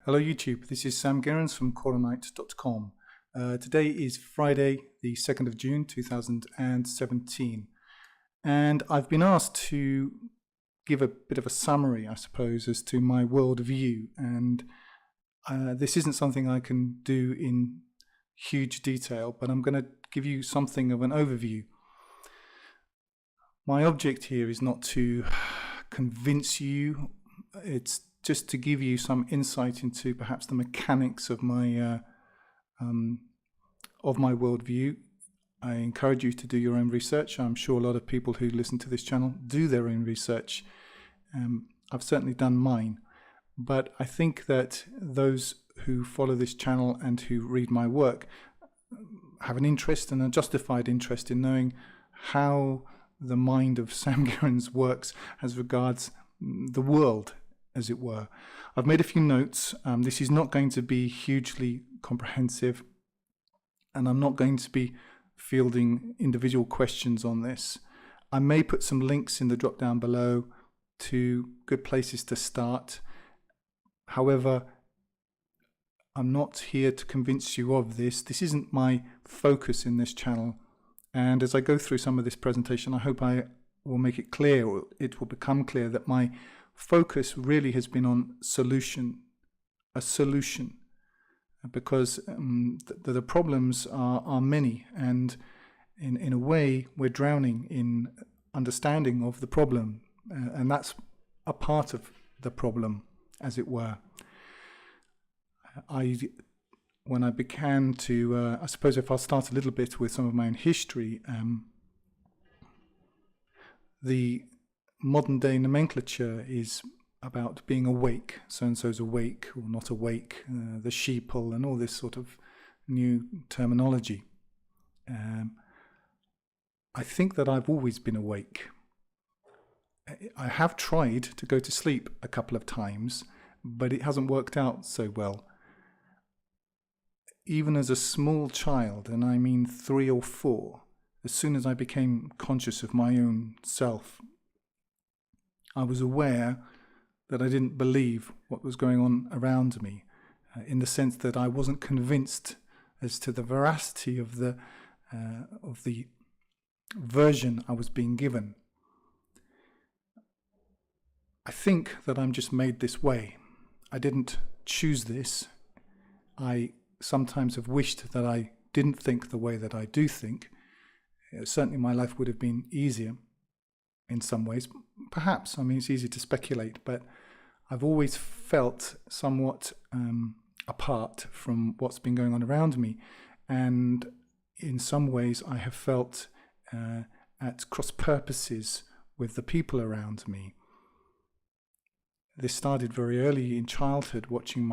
Hello YouTube, this is Sam Gerrans from Coronite.com. Today is Friday, the 2nd of June 2017, and I've been asked to give a bit of a summary, I suppose, as to my worldview, and this isn't something I can do in huge detail, but I'm going to give you something of an overview. My object here is not to convince you, it's just to give you some insight into perhaps the mechanics of my worldview. I encourage you to do your own research. I'm sure a lot of people who listen to this channel do their own research. I've certainly done mine, but I think that those who follow this channel and who read my work have an interest, and a justified interest, in knowing how the mind of Sam Gerrans works as regards the world, as it were. I've made a few notes. This is not going to be hugely comprehensive, and I'm not going to be fielding individual questions on this. I may put some links in the drop down below to good places to start. However, I'm not here to convince you of this. This isn't my focus in this channel, and as I go through some of this presentation, I hope I will make it clear, or it will become clear, that my focus really has been on a solution, because the problems are many, and in a way we're drowning in understanding of the problem, and that's a part of the problem, as it were. When I began to, I suppose if I'll start a little bit with some of my own history, the modern day nomenclature is about being awake. So-and-so's awake or not awake, the sheeple, and all this sort of new terminology. I think that I've always been awake. I have tried to go to sleep a couple of times, but it hasn't worked out so well. Even as a small child, and I mean 3 or 4, as soon as I became conscious of my own self, I was aware that I didn't believe what was going on around me, in the sense that I wasn't convinced as to the veracity of the version I was being given. I think that I'm just made this way. I didn't choose this. I sometimes have wished that I didn't think the way that I do think. Certainly my life would have been easier in some ways. Perhaps, I mean, it's easy to speculate, but I've always felt somewhat apart from what's been going on around me, and in some ways I have felt at cross purposes with the people around me. This started very early in childhood, watching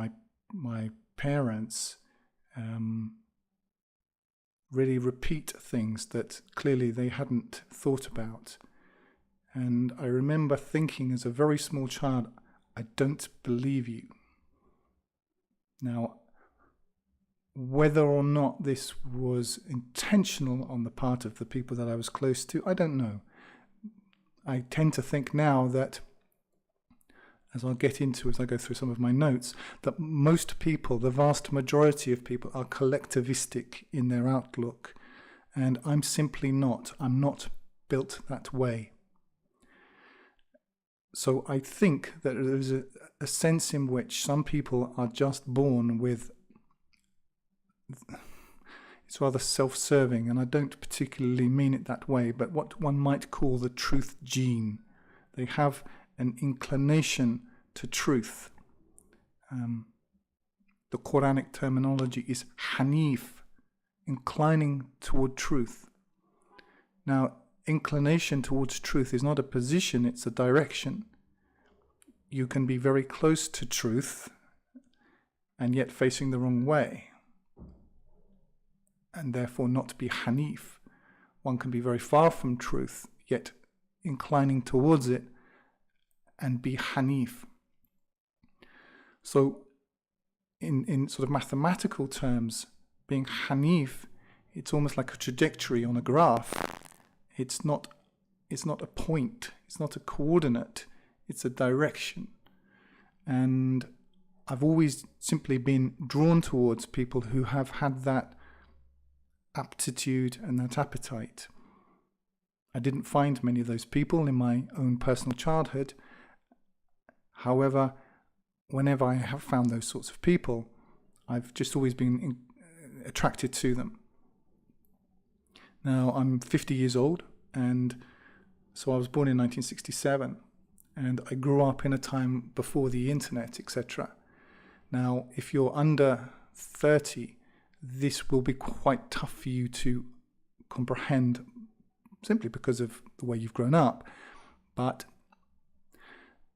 my parents really repeat things that clearly they hadn't thought about. And I remember thinking as a very small child, I don't believe you. Now, whether or not this was intentional on the part of the people that I was close to, I don't know. I tend to think now that, as I'll get into as I go through some of my notes, that most people, the vast majority of people, are collectivistic in their outlook, and I'm simply not. I'm not built that way. So I think that there's a sense in which some people are just born with, it's rather self-serving, and I don't particularly mean it that way, but what one might call the truth gene. They have an inclination to truth. The Quranic terminology is hanif, inclining toward truth. Now, inclination towards truth is not a position, it's a direction. You can be very close to truth and yet facing the wrong way, and therefore not be hanif. One can be very far from truth, yet inclining towards it, and be hanif. So in sort of mathematical terms, being hanif, it's almost like a trajectory on a graph. It's not a point, it's not a coordinate, it's a direction. And I've always simply been drawn towards people who have had that aptitude and that appetite. I didn't find many of those people in my own personal childhood. However, whenever I have found those sorts of people, I've just always been attracted to them. Now, I'm 50 years old, and so I was born in 1967, and I grew up in a time before the internet, etc. Now, if you're under 30, this will be quite tough for you to comprehend simply because of the way you've grown up. But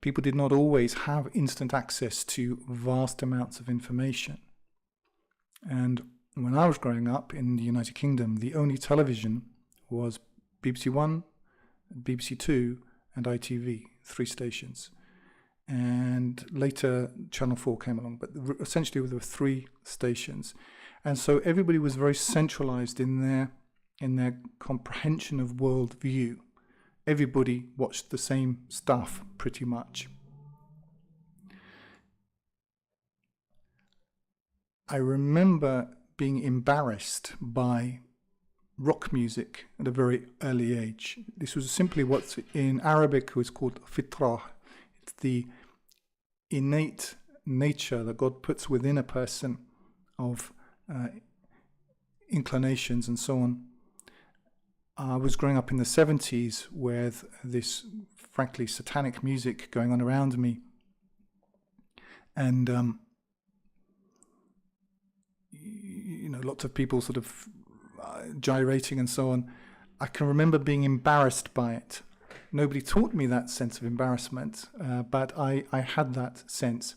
people did not always have instant access to vast amounts of information. And when I was growing up in the United Kingdom, the only television was BBC One, BBC Two, and ITV, 3 stations. And later Channel 4 came along, but essentially there were 3 stations. And so everybody was very centralized in their comprehension of worldview. Everybody watched the same stuff pretty much. I remember being embarrassed by rock music at a very early age. This was simply what in Arabic was called fitrah. It's the innate nature that God puts within a person of inclinations and so on. I was growing up in the 70s with this, frankly, satanic music going on around me. And, lots of people sort of gyrating and so on. I can remember being embarrassed by it. Nobody taught me that sense of embarrassment, but I had that sense.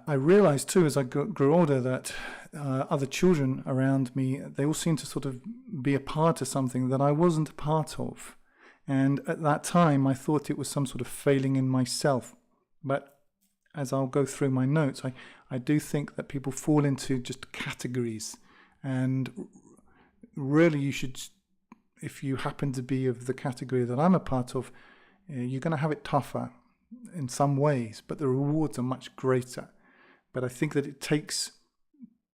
I realized too, as I grew older, that other children around me, they all seemed to sort of be a part of something that I wasn't a part of. And at that time, I thought it was some sort of failing in myself. But as I'll go through my notes, I do think that people fall into just categories. And really, you should, if you happen to be of the category that I'm a part of, you're going to have it tougher in some ways, but the rewards are much greater. But I think that it takes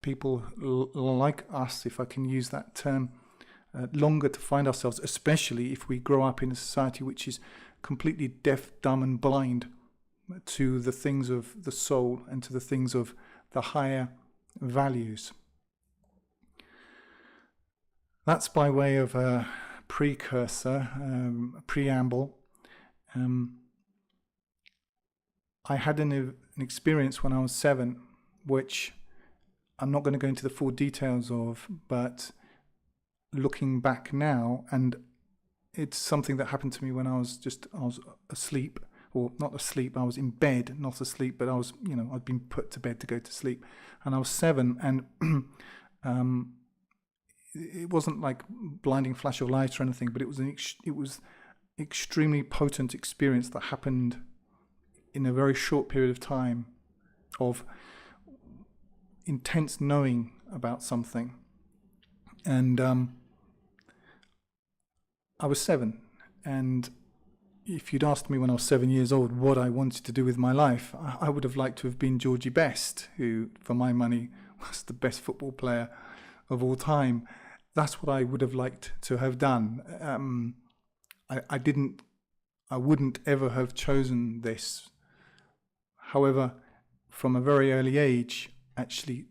people like us, if I can use that term, longer to find ourselves, especially if we grow up in a society which is completely deaf, dumb and blind to the things of the soul and to the things of the higher values. That's by way of a precursor, a preamble. I had an experience when I was 7, which I'm not going to go into the full details of, but looking back now, and it's something that happened to me when I was asleep, or not asleep, I was in bed, not asleep, but I'd been put to bed to go to sleep, and I was 7, and it wasn't like blinding flash of light or anything, but it was extremely potent experience that happened in a very short period of time of intense knowing about something. And I was 7, and if you'd asked me when I was 7 years old what I wanted to do with my life, I would have liked to have been Georgie Best, who, for my money, was the best football player of all time. That's what I would have liked to have done. I wouldn't ever have chosen this. However, from a very early age, actually,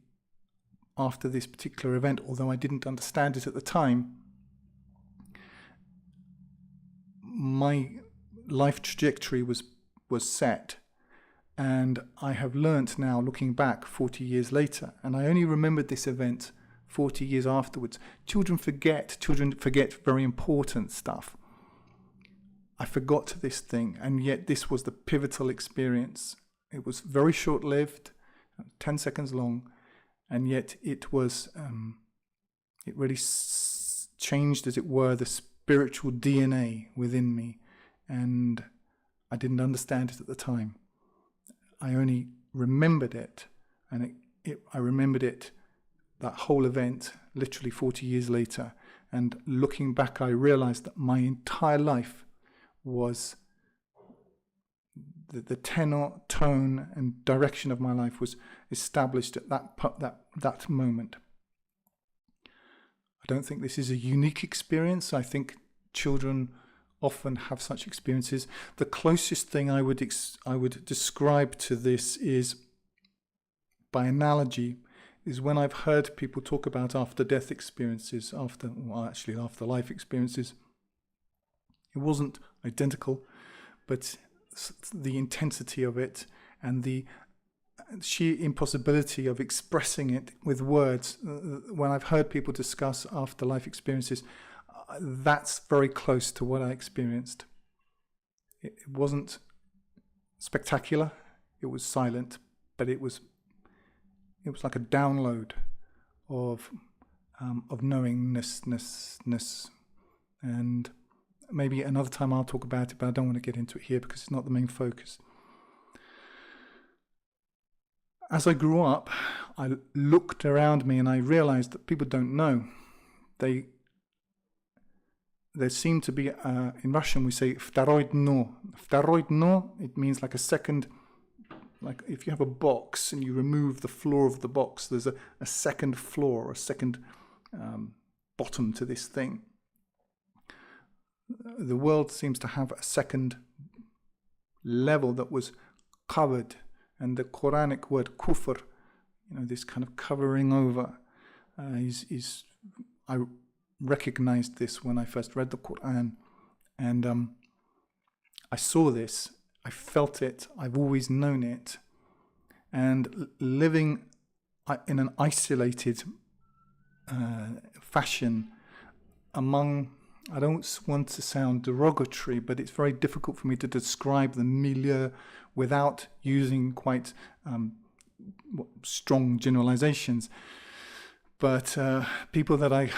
after this particular event, although I didn't understand it at the time, my life trajectory was set. And I have learnt now, looking back 40 years later, and I only remembered this event 40 years afterwards. Children forget very important stuff. I forgot this thing, and yet this was the pivotal experience. It was very short-lived, 10 seconds long, and yet it was, it really changed, as it were, the spiritual DNA within me, and I didn't understand it at the time. I only remembered it, and I remembered it, that whole event, literally 40 years later, and looking back, I realized that my entire life was the tenor, tone, and direction of my life was established at that moment. I don't think this is a unique experience. I think children often have such experiences. The closest thing I would describe to this is, by analogy, is when I've heard people talk about after-death experiences, after-life experiences. It wasn't identical, but the intensity of it and the sheer impossibility of expressing it with words. When I've heard people discuss afterlife experiences, that's very close to what I experienced. It wasn't spectacular, it was silent, but it was like a download of knowingness. And maybe another time I'll talk about it, but I don't want to get into it here because it's not the main focus. As I grew up, I looked around me and I realized that people don't know. There seemed to be, in Russian we say второй дно. Второй дно, it means like a second, like if you have a box and you remove the floor of the box, there's a second floor, a second bottom to this thing. The world seems to have a second level that was covered, and the Quranic word kufr, this kind of covering over, I recognized this when I first read the Quran, and I saw this, I felt it, I've always known it, and living in an isolated fashion among, I don't want to sound derogatory, but it's very difficult for me to describe the milieu without using quite strong generalizations. But people that I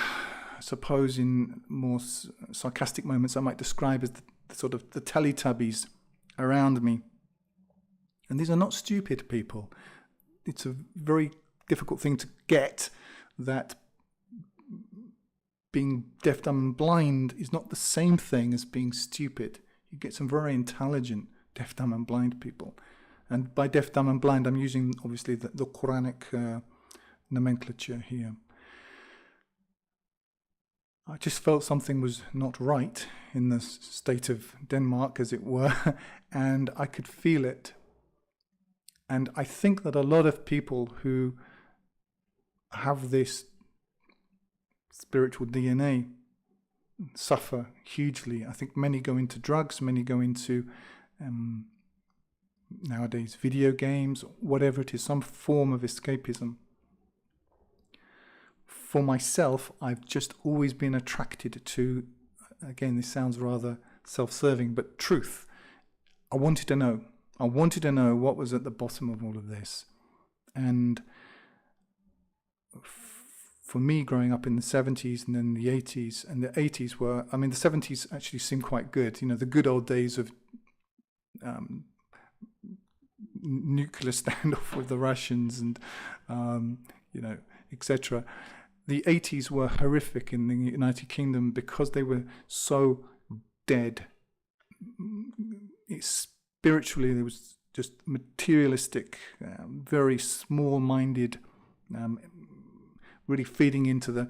suppose in more sarcastic moments I might describe as the sort of the Teletubbies around me. And these are not stupid people. It's a very difficult thing to get, that being deaf, dumb and blind is not the same thing as being stupid. You get some very intelligent deaf, dumb and blind people. And by deaf, dumb and blind, I'm using obviously the Quranic nomenclature here. I just felt something was not right in the state of Denmark, as it were, and I could feel it. And I think that a lot of people who have this spiritual DNA suffer hugely. I think many go into drugs, many go into nowadays video games, whatever it is, some form of escapism. For myself, I've just always been attracted to, again, this sounds rather self-serving, but truth. I wanted to know. I wanted to know what was at the bottom of all of this. And for me, growing up in the 70s and then the 80s, and the 80s were, the 70s actually seemed quite good. The good old days of nuclear standoff with the Russians and, etc. The 80s were horrific in the United Kingdom because they were so dead. Spiritually, there was just materialistic, very small-minded, really feeding into the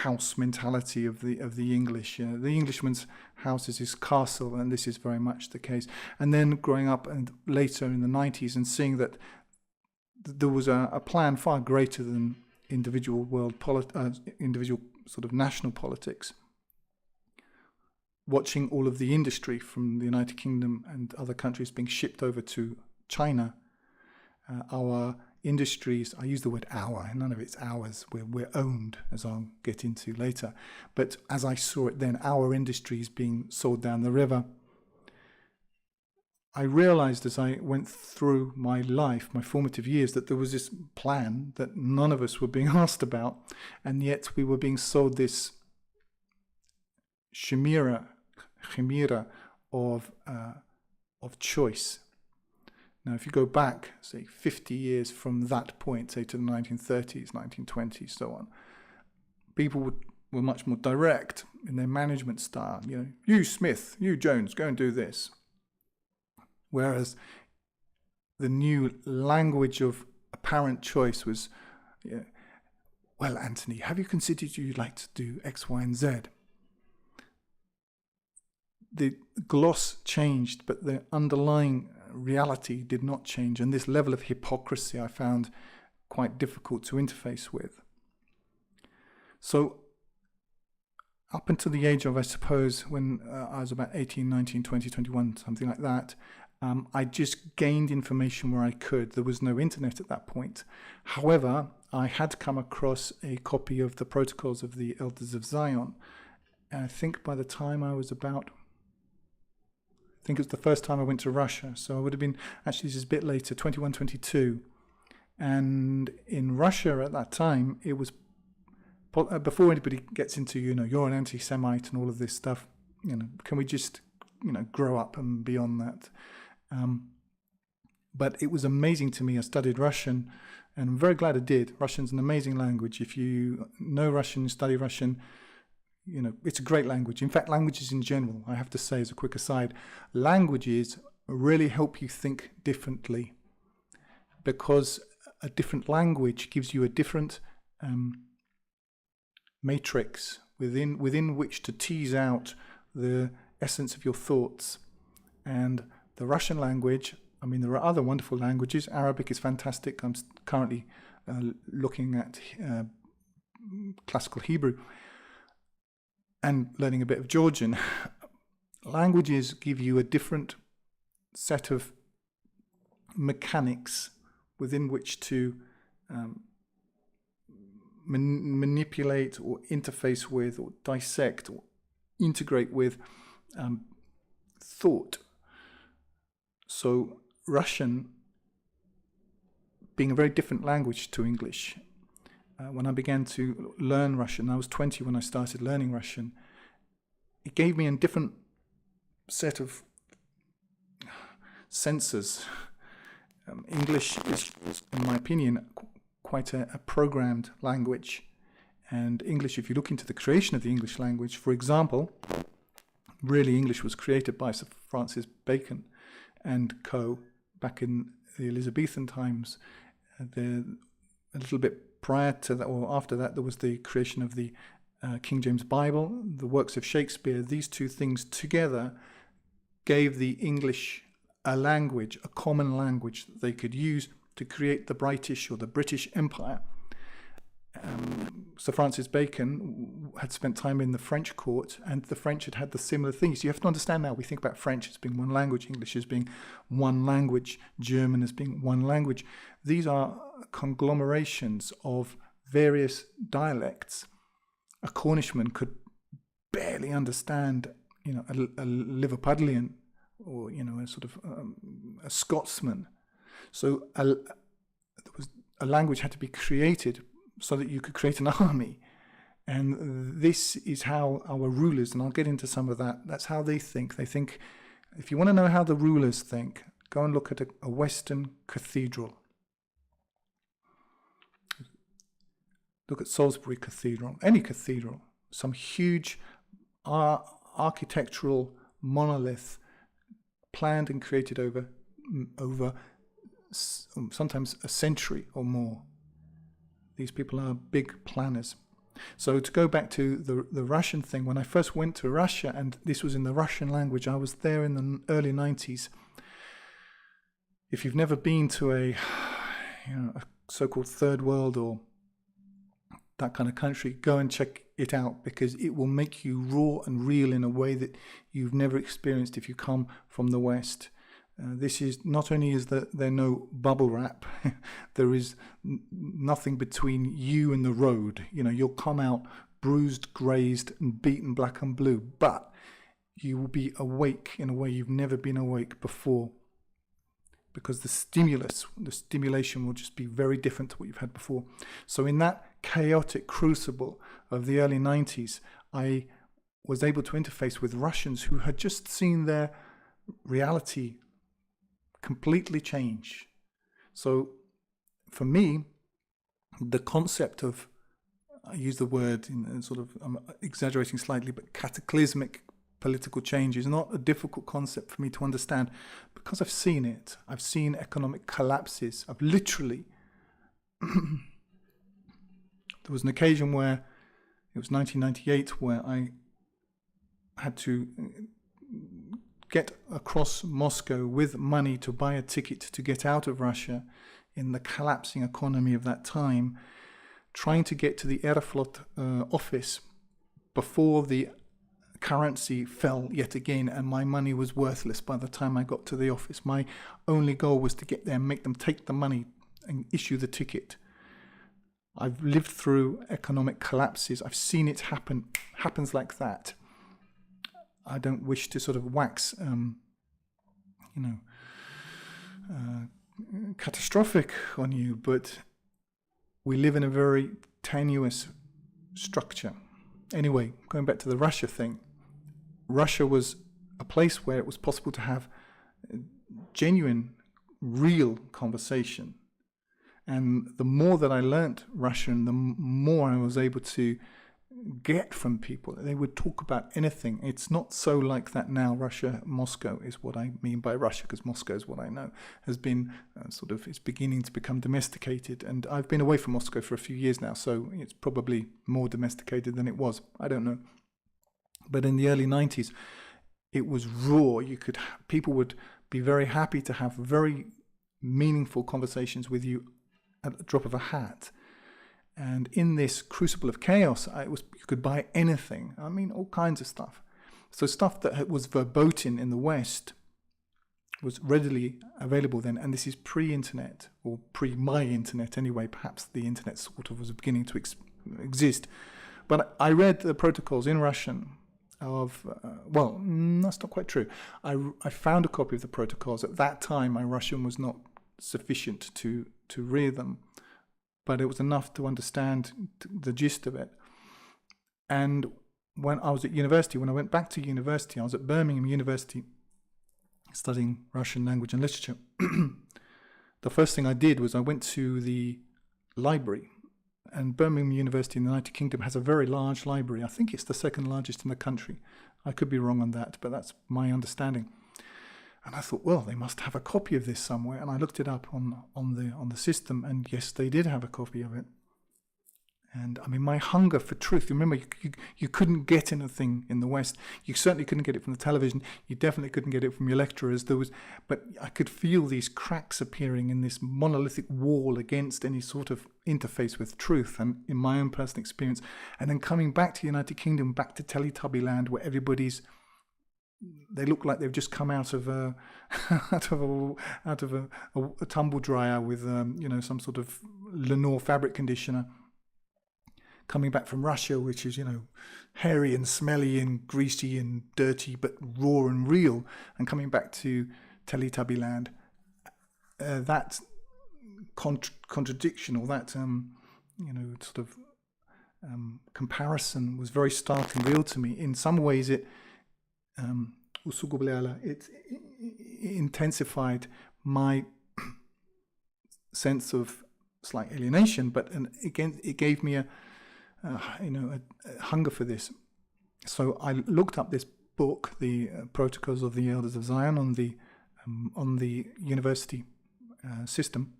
house mentality of the English. The Englishman's house is his castle, and this is very much the case. And then growing up and later in the 90s and seeing that there was a plan far greater than individual individual sort of national politics. Watching all of the industry from the United Kingdom and other countries being shipped over to China, our industries, I use the word our, none of it's ours, we're owned, as I'll get into later. But as I saw it then, our industries being sold down the river, I realized as I went through my life, my formative years, that there was this plan that none of us were being asked about, and yet we were being sold this chimera of choice. Now, if you go back, say, 50 years from that point, say to the 1930s, 1920s, so on, people were much more direct in their management style. You Smith, you Jones, go and do this. Whereas the new language of apparent choice was, yeah, well, Anthony, have you considered you'd like to do X, Y, and Z? The gloss changed, but the underlying reality did not change. And this level of hypocrisy I found quite difficult to interface with. So up until the age of, I suppose, when I was about 18, 19, 20, 21, something like that, I just gained information where I could. There was no internet at that point. However, I had come across a copy of the Protocols of the Elders of Zion. And I think by the time I was about, I think it was the first time I went to Russia. So I would have been, actually this is a bit later, 21, 22. And in Russia at that time, it was, before anybody gets into, you're an anti-Semite and all of this stuff, can we just, grow up and beyond that? But it was amazing to me. I studied Russian, and I'm very glad I did. Russian's an amazing language. If you know Russian, study Russian, it's a great language. In fact, languages in general, I have to say as a quick aside, languages really help you think differently, because a different language gives you a different matrix within which to tease out the essence of your thoughts. And the Russian language, there are other wonderful languages. Arabic is fantastic. I'm currently looking at classical Hebrew and learning a bit of Georgian. Languages give you a different set of mechanics within which to manipulate or interface with or dissect or integrate with thought. So Russian, being a very different language to English, when I began to learn Russian, I was 20 when I started learning Russian, it gave me a different set of senses. English is, in my opinion, quite a programmed language. And English, if you look into the creation of the English language, for example, really English was created by Sir Francis Bacon and co. back in the Elizabethan times. A little bit prior to that, or after that, there was the creation of the King James Bible, the works of Shakespeare. These two things together gave the English a language, a common language that they could use to create the British or the British Empire. Sir Francis Bacon had spent time in the French court, and the French had had the similar things. You have to understand now, we think about French as being one language, English as being one language, German as being one language. These are conglomerations of various dialects. A Cornishman could barely understand, a Liverpudlian or, a sort of a Scotsman. So a language had to be created so that you could create an army. And this is how our rulers, and I'll get into some of that, that's how they think. They think, if you want to know how the rulers think, go and look at a Western cathedral. Look at Salisbury Cathedral, any cathedral, some huge architectural monolith planned and created over sometimes a century or more. These people are big planners. So to go back to the Russian thing, when I first went to Russia, and this was in the Russian language, I was there in the early 90s. If you've never been to a so-called third world or that kind of country, go and check it out, because it will make you raw and real in a way that you've never experienced if you come from the West. This is not only is there no bubble wrap, there is nothing between you and the road. You'll come out bruised, grazed, and beaten black and blue, but you will be awake in a way you've never been awake before, because the stimulation will just be very different to what you've had before. So in that chaotic crucible of the early 90s, I was able to interface with Russians who had just seen their reality completely change. So for me, the concept of, I use the word in sort of, I'm exaggerating slightly, but cataclysmic political change is not a difficult concept for me to understand, because I've seen it. I've seen economic collapses. I've literally, there was an occasion where, it was 1998, where I had to get across Moscow with money to buy a ticket to get out of Russia in the collapsing economy of that time, trying to get to the Aeroflot office before the currency fell yet again, and my money was worthless by the time I got to the office. My only goal was to get there and make them take the money and issue the ticket. I've lived through economic collapses. I've seen it happen. Happens like that. I don't wish to sort of wax, catastrophic on you, but we live in a very tenuous structure. Anyway, going back to the Russia thing, Russia was a place where it was possible to have genuine, real conversation. And the more that I learnt Russian, the more I was able to get from people. They would talk about anything. It's not so like that now. Russia, Moscow is what I mean by Russia, because Moscow is what I know, has been it's beginning to become domesticated. And I've been away from Moscow for a few years now, so it's probably more domesticated than it was. I don't know. But in the early 90s, it was raw. People would be very happy to have very meaningful conversations with you at the drop of a hat. And in this crucible of chaos, you could buy anything. I mean, all kinds of stuff. So stuff that was verboten in the West was readily available then. And this is pre-internet, or pre-my internet anyway. Perhaps the internet sort of was beginning to exist. But I read the protocols in Russian of, that's not quite true. I found a copy of the protocols. At that time, my Russian was not sufficient to read them, but it was enough to understand the gist of it. And when I was at university, when I went back to university, I was at Birmingham University studying Russian language and literature. The first thing I did was I went to the library, and Birmingham University in the United Kingdom has a very large library. I think it's the second largest in the country. I could be wrong on that, but that's my understanding. And I thought, well, they must have a copy of this somewhere. And I looked it up on the system, and yes, they did have a copy of it. And I mean, my hunger for truth. Remember, you couldn't get anything in the West. You certainly couldn't get it from the television. You definitely couldn't get it from your lecturers. But I could feel these cracks appearing in this monolithic wall against any sort of interface with truth, and in my own personal experience. And then coming back to the United Kingdom, back to Teletubby land, where they look like they've just come out of a tumble dryer with some sort of Lenore fabric conditioner. Coming back from Russia, which is hairy and smelly and greasy and dirty, but raw and real, and coming back to Teletubby land, that contradiction, or that comparison was very stark and real to me. In some ways, it intensified my sense of slight alienation, but again, it gave me a hunger for this. So I looked up this book, the Protocols of the Elders of Zion, on the university system,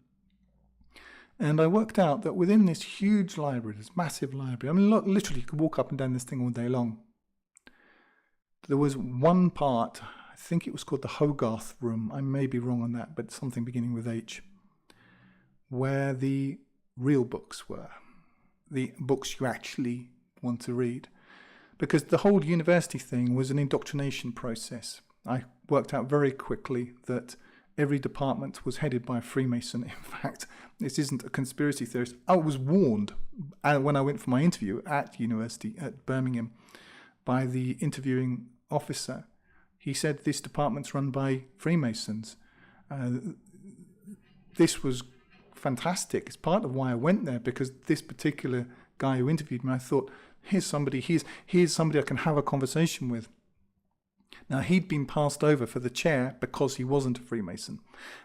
and I worked out that within this huge library, this massive library, I mean, literally, you could walk up and down this thing all day long. There was one part, I think it was called the Hogarth room, I may be wrong on that, but something beginning with H, where the real books were, the books you actually want to read. Because the whole university thing was an indoctrination process. I worked out very quickly that every department was headed by a Freemason. In fact, this isn't a conspiracy theorist. I was warned when I went for my interview at university, at Birmingham, by the interviewing officer. He said, this department's run by Freemasons. This was fantastic. It's part of why I went there, because this particular guy who interviewed me, I thought, here's somebody I can have a conversation with. Now, he'd been passed over for the chair because he wasn't a Freemason.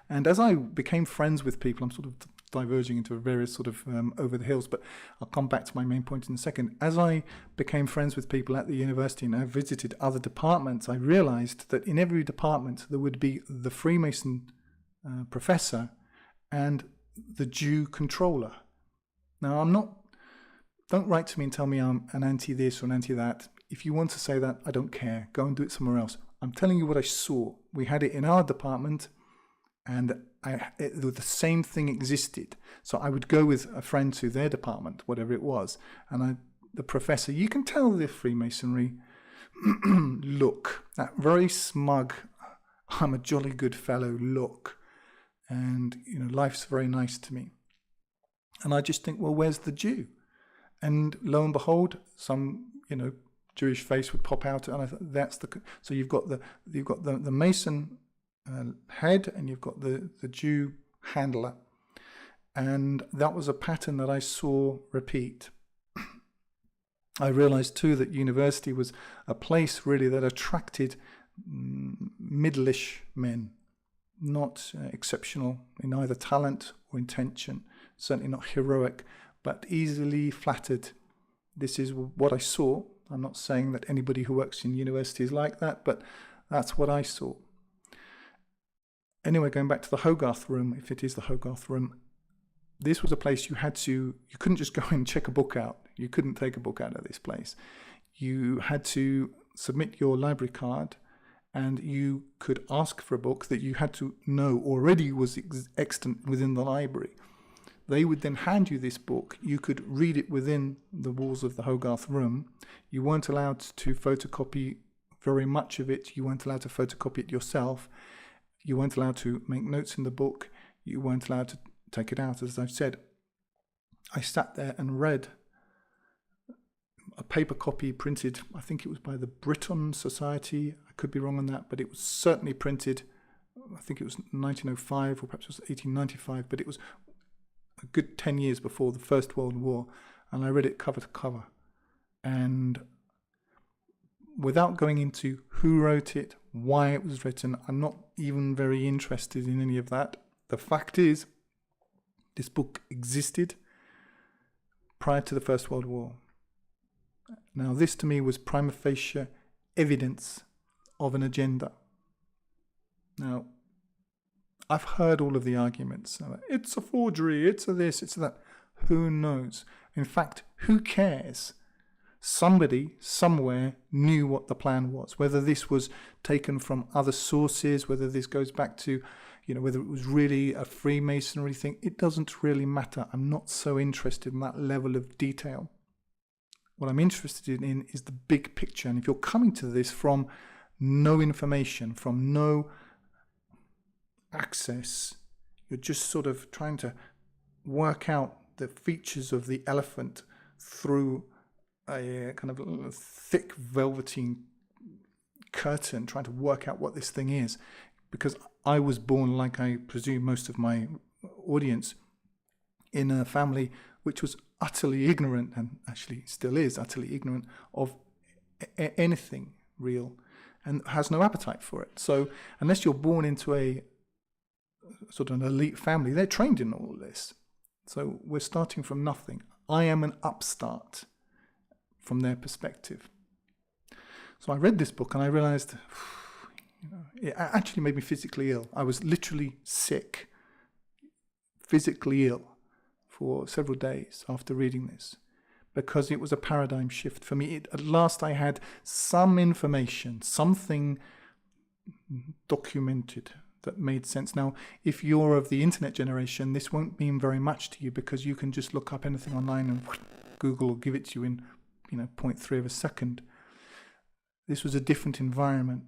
And as I became friends with people, I'm sort of diverging into various sort of over the hills, but I'll come back to my main point in a second. As I became friends with people at the university and I visited other departments, I realized that in every department there would be the Freemason professor and the Jew controller. Now, don't write to me and tell me I'm an anti this or an anti that. If you want to say that, I don't care. Go and do it somewhere else. I'm telling you what I saw. We had it in our department, and the same thing existed. So I would go with a friend to their department, whatever it was, and the professor, you can tell the Freemasonry look, that very smug, I'm a jolly good fellow look, and life's very nice to me. And I just think, well, where's the Jew? And lo and behold, some Jewish face would pop out, and I thought that's the. So you've got the Mason head, and you've got the Jew handler, and that was a pattern that I saw repeat. I realized too that university was a place really that attracted middle-ish men, not exceptional in either talent or intention, certainly not heroic, but easily flattered. This is what I saw. I'm not saying that anybody who works in university is like that, but that's what I saw. Anyway, going back to the Hogarth room, if it is the Hogarth room, this was a place you couldn't just go and check a book out. You couldn't take a book out of this place. You had to submit your library card, and you could ask for a book that you had to know already was extant within the library. They would then hand you this book. You could read it within the walls of the Hogarth room. You weren't allowed to photocopy very much of it. You weren't allowed to photocopy it yourself. You weren't allowed to make notes in the book. You weren't allowed to take it out. As I've said, I sat there and read a paper copy printed, I think it was by the Briton Society. I could be wrong on that, but it was certainly printed, I think it was 1905 or perhaps it was 1895, but it was a good 10 years before the First World War, and I read it cover to cover. And without going into who wrote it, why it was written, I'm not even very interested in any of that. The fact is, this book existed prior to the First World War. Now, this to me was prima facie evidence of an agenda. Now, I've heard all of the arguments. It's a forgery, it's a this, it's a that. Who knows? In fact, who cares? Somebody, somewhere, knew what the plan was. Whether this was taken from other sources, whether this goes back to, whether it was really a Freemasonry thing, it doesn't really matter. I'm not so interested in that level of detail. What I'm interested in is the big picture. And if you're coming to this from no information, from no access, you're just sort of trying to work out the features of the elephant through a kind of thick velveteen curtain, trying to work out what this thing is. Because I was born, like I presume most of my audience, in a family which was utterly ignorant, and actually still is utterly ignorant of anything real, and has no appetite for it. So unless you're born into a sort of an elite family, they're trained in all of this. So we're starting from nothing. I am an upstart from their perspective. So I read this book and I realized it actually made me physically ill. I was literally sick, physically ill for several days after reading this, because it was a paradigm shift for me. At last I had some information, something documented that made sense. Now, if you're of the internet generation, this won't mean very much to you, because you can just look up anything online and Google will give it to you in 0.3 of a second. This was a different environment,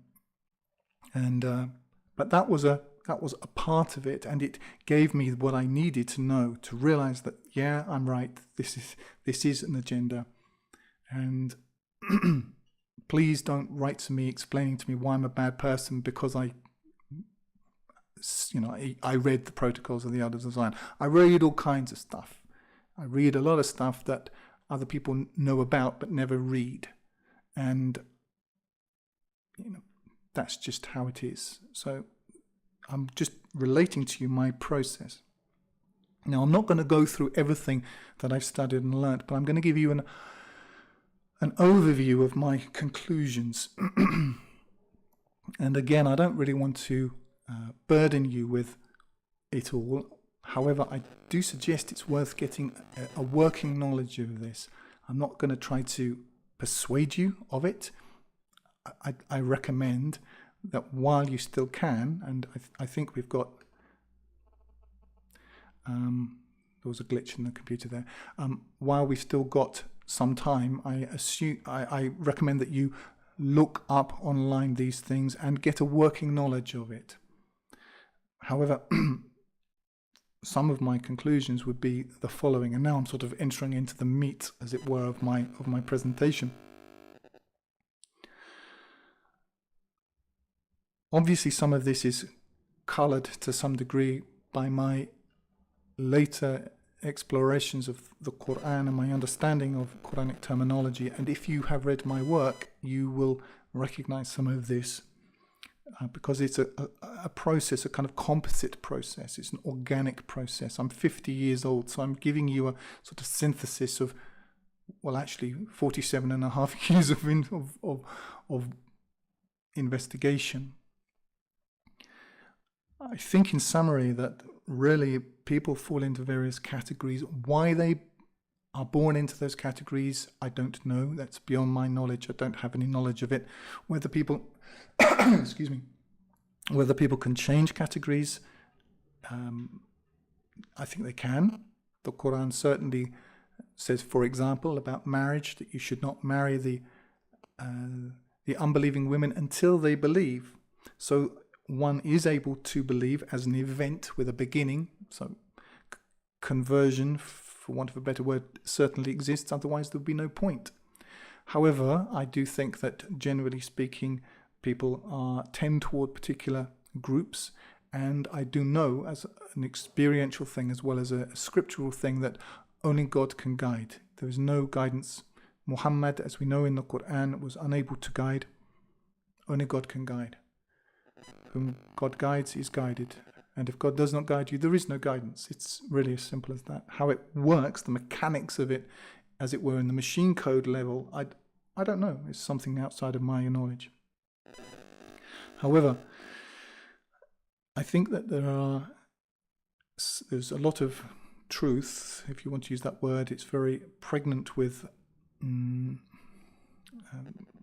and but that was a part of it, and it gave me what I needed to know to realize that, yeah, I'm right. This is an agenda, and please don't write to me explaining to me why I'm a bad person because I read the Protocols of the Elders of Zion. I read all kinds of stuff. I read a lot of stuff that other people know about but never read, and that's just how it is. So I'm just relating to you my process. Now, I'm not going to go through everything that I've studied and learnt, but I'm going to give you an overview of my conclusions. And again, I don't really want to burden you with it all. However, I do suggest it's worth getting a working knowledge of this. I'm not going to try to persuade you of it. I recommend that while you still can, and I think we've got, there was a glitch in the computer there. While we've still got some time, I recommend that you look up online these things and get a working knowledge of it. However, some of my conclusions would be the following, and now I'm sort of entering into the meat, as it were, of my presentation. Obviously, some of this is coloured to some degree by my later explorations of the Quran and my understanding of Quranic terminology. And if you have read my work, you will recognize some of this because it's a process, a kind of composite process. It's an organic process. I'm 50 years old, so I'm giving you a sort of synthesis of, well, actually 47 and a half years of investigation. I think in summary that really people fall into various categories. Why they are born into those categories, I don't know. That's beyond my knowledge. I don't have any knowledge of it. Whether people, excuse me, whether people can change categories, I think they can. The Quran certainly says, for example, about marriage, that you should not marry the unbelieving women until they believe. So one is able to believe as an event with a beginning. So conversion, for want of a better word, certainly exists. Otherwise, there would be no point. However, I do think that generally speaking, people tend toward particular groups. And I do know, as an experiential thing as well as a scriptural thing, that only God can guide. There is no guidance. Muhammad, as we know in the Quran, was unable to guide. Only God can guide. Whom God guides is guided. And if God does not guide you, there is no guidance. It's really as simple as that. How it works, the mechanics of it, as it were, in the machine code level, I don't know. It's something outside of my knowledge. However, I think that there's a lot of truth, if you want to use that word. It's very pregnant with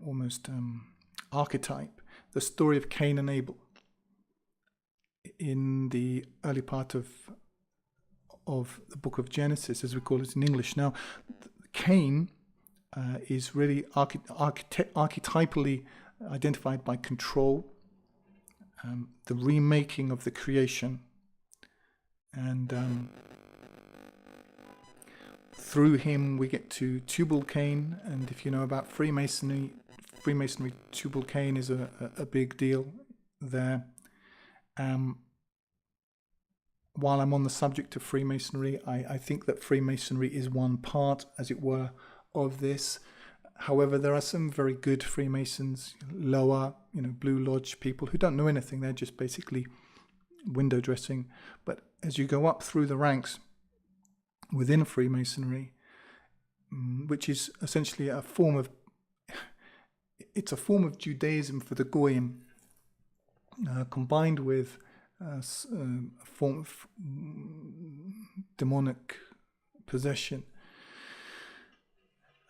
almost archetype. The story of Cain and Abel in the early part of the book of Genesis, as we call it in English. Now, Cain is really archetypally identified by control, the remaking of the creation, and through him we get to Tubal Cain. And if you know about Freemasonry, Tubal Cain is a big deal there. While I'm on the subject of Freemasonry, I think that Freemasonry is one part, as it were, of this. However, there are some very good Freemasons, lower, Blue Lodge people who don't know anything. They're just basically window dressing. But as you go up through the ranks within Freemasonry, which is essentially a form of Judaism for the Goyim, combined with a form of demonic possession.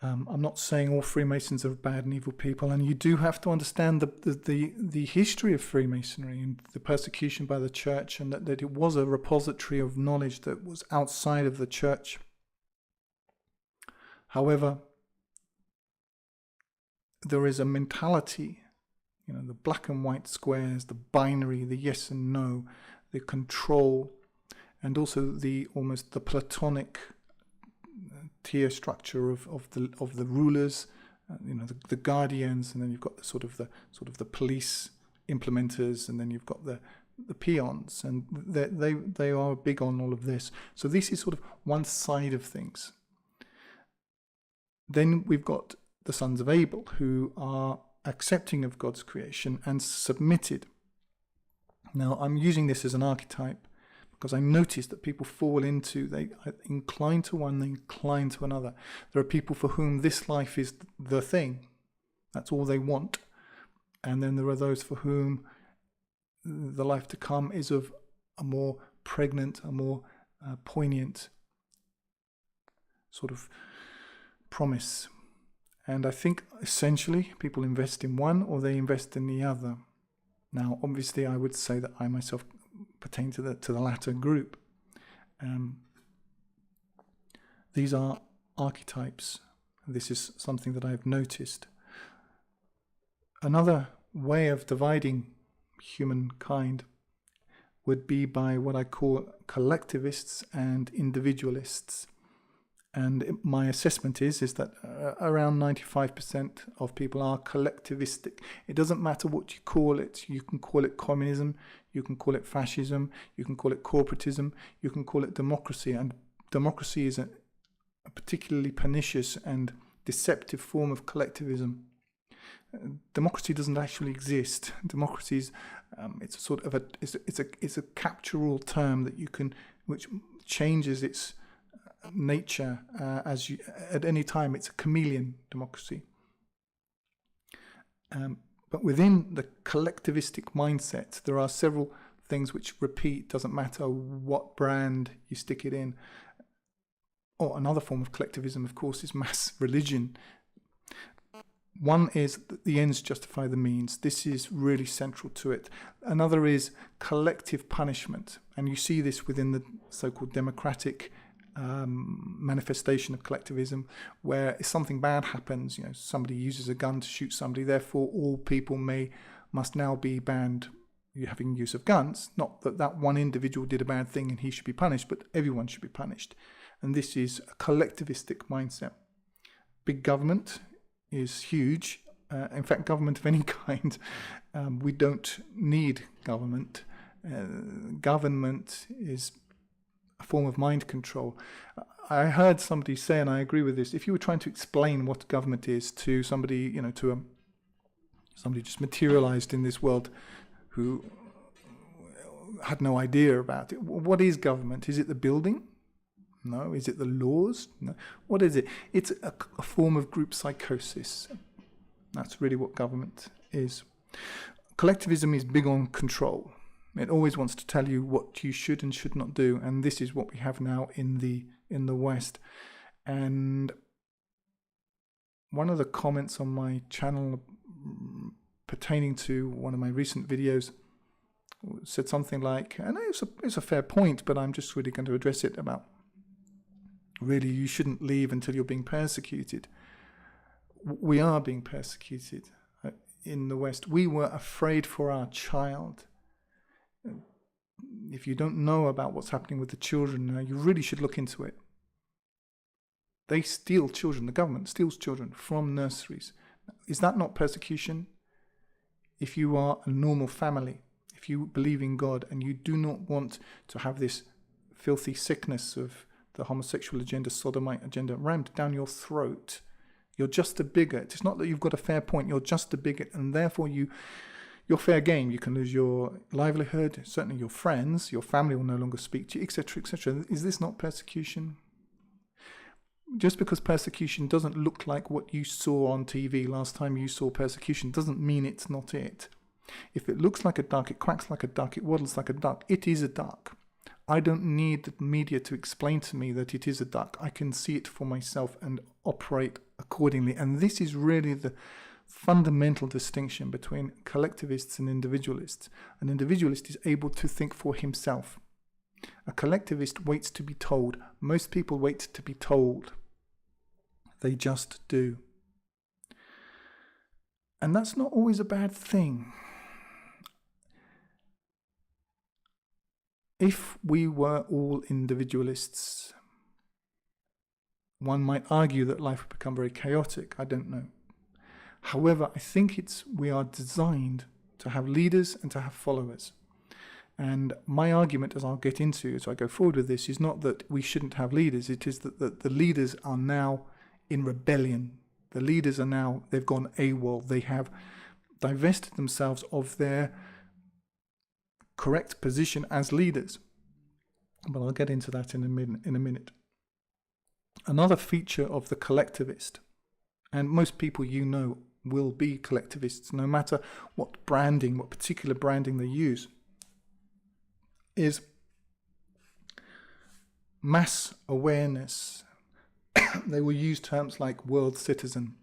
I'm not saying all Freemasons are bad and evil people, and you do have to understand the history of Freemasonry and the persecution by the church, and that it was a repository of knowledge that was outside of the church. However, there is a mentality, the black and white squares, the binary, the yes and no, the control, and also almost the Platonic tier structure of the rulers, the guardians, and then you've got the police implementers, and then you've got the peons, and they are big on all of this. So this is sort of one side of things. Then we've got the sons of Abel, who are accepting of God's creation and submitted. Now, I'm using this as an archetype because I notice that people fall into, they incline to one, they incline to another. There are people for whom this life is the thing. That's all they want. And then there are those for whom the life to come is of a more pregnant, a more poignant sort of promise. And I think essentially people invest in one or they invest in the other. Now, obviously, I would say that I myself pertain to the latter group. These are archetypes. This is something that I've noticed. Another way of dividing humankind would be by what I call collectivists and individualists. And my assessment is that around 95% of people are collectivistic. It doesn't matter what you call it. You can call it communism, you can call it fascism, you can call it corporatism, you can call it democracy. And democracy is a particularly pernicious and deceptive form of collectivism. Democracy doesn't actually exist. Democracy is it's a sort of it's a capture-all term that you can, which changes its nature as you at any time. It's a chameleon democracy. But within the collectivistic mindset, there are several things which repeat. Doesn't matter what brand you stick it in. Or another form of collectivism, of course, is mass religion. One is that the ends justify the means. This is really central to it. Another is collective punishment. And you see this within the so-called democratic manifestation of collectivism, where if something bad happens, somebody uses a gun to shoot somebody, therefore all people must now be banned having use of guns. Not that that one individual did a bad thing and he should be punished, but everyone should be punished. And this is a collectivistic mindset. Big government is huge. In fact, government of any kind, we don't need government. Government is a form of mind control. I heard somebody say, and I agree with this, if you were trying to explain what government is to somebody, somebody just materialized in this world who had no idea about it, what is government? Is it the building? No. Is it the laws? No. What is it? It's a form of group psychosis. That's really what government is. Collectivism is big on control. It always wants to tell you what you should and should not do, and this is what we have now in the West. And one of the comments on my channel pertaining to one of my recent videos said something like, and it's a fair point, but I'm just really going to address it, about really you shouldn't leave until you're being persecuted. We are being persecuted in the West. We were afraid for our child. If you don't know about what's happening with the children now, you really should look into it. They steal children. The government steals children from nurseries. Is that not persecution? If you are a normal family, if you believe in God and you do not want to have this filthy sickness of the homosexual agenda, sodomite agenda rammed down your throat, you're just a bigot. It's not that you've got a fair point, you're just a bigot, and therefore you're fair game. You can lose your livelihood, certainly your friends, your family will no longer speak to you, etc., etc. Is this not persecution? Just because persecution doesn't look like what you saw on TV last time you saw persecution doesn't mean it's not it. If it looks like a duck, it quacks like a duck, it waddles like a duck, it is a duck. I don't need the media to explain to me that it is a duck. I can see it for myself and operate accordingly. And this is really the fundamental distinction between collectivists and individualists. An individualist is able to think for himself. A collectivist waits to be told. Most people wait to be told. They just do. And that's not always a bad thing. If we were all individualists, one might argue that life would become very chaotic. I don't know. However, I think we are designed to have leaders and to have followers. And my argument, as I'll get into as I go forward with this, is not that we shouldn't have leaders. It is that the leaders are now in rebellion. The leaders are now, they've gone AWOL. They have divested themselves of their correct position as leaders. but I'll get into that in a minute. Another feature of the collectivist, and most people will be collectivists no matter what particular branding they use, is mass awareness. They will use terms like world citizen,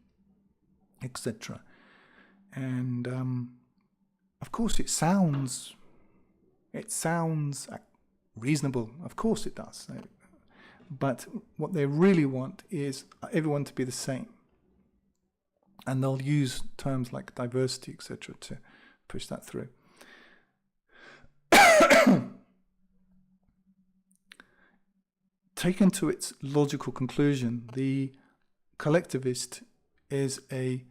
etc. And of course it sounds reasonable. Of course it does. But what they really want is everyone to be the same. And they'll use terms like diversity, etc. to push that through. Taken to its logical conclusion, the collectivist is a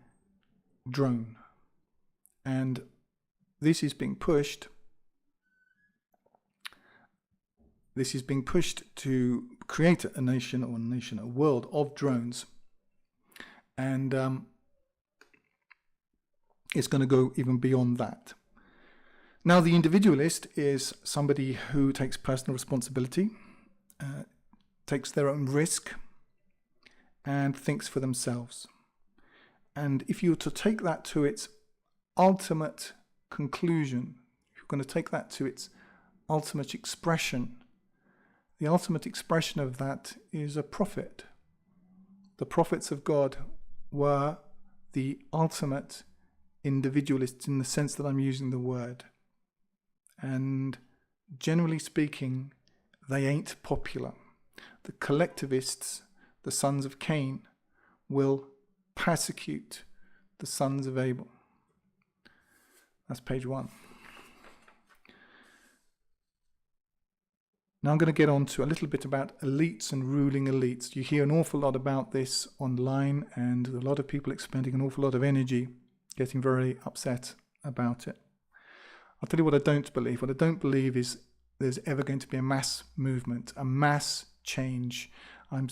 drone. And this is being pushed to create a world of drones. And it's going to go even beyond that. Now, the individualist is somebody who takes personal responsibility, takes their own risk, and thinks for themselves. And if you were to take that to its ultimate conclusion, if you're going to take that to its ultimate expression, the ultimate expression of that is a prophet. The prophets of God were the ultimate individualists in the sense that I'm using the word. And generally speaking, they ain't popular. The collectivists, the sons of Cain, will persecute the sons of Abel. That's page 1. Now I'm going to get on to a little bit about elites and ruling elites. You hear an awful lot about this online, and a lot of people expending an awful lot of energy, getting very upset about it. I'll tell you what I don't believe. What I don't believe is there's ever going to be a mass movement, a mass change. I'm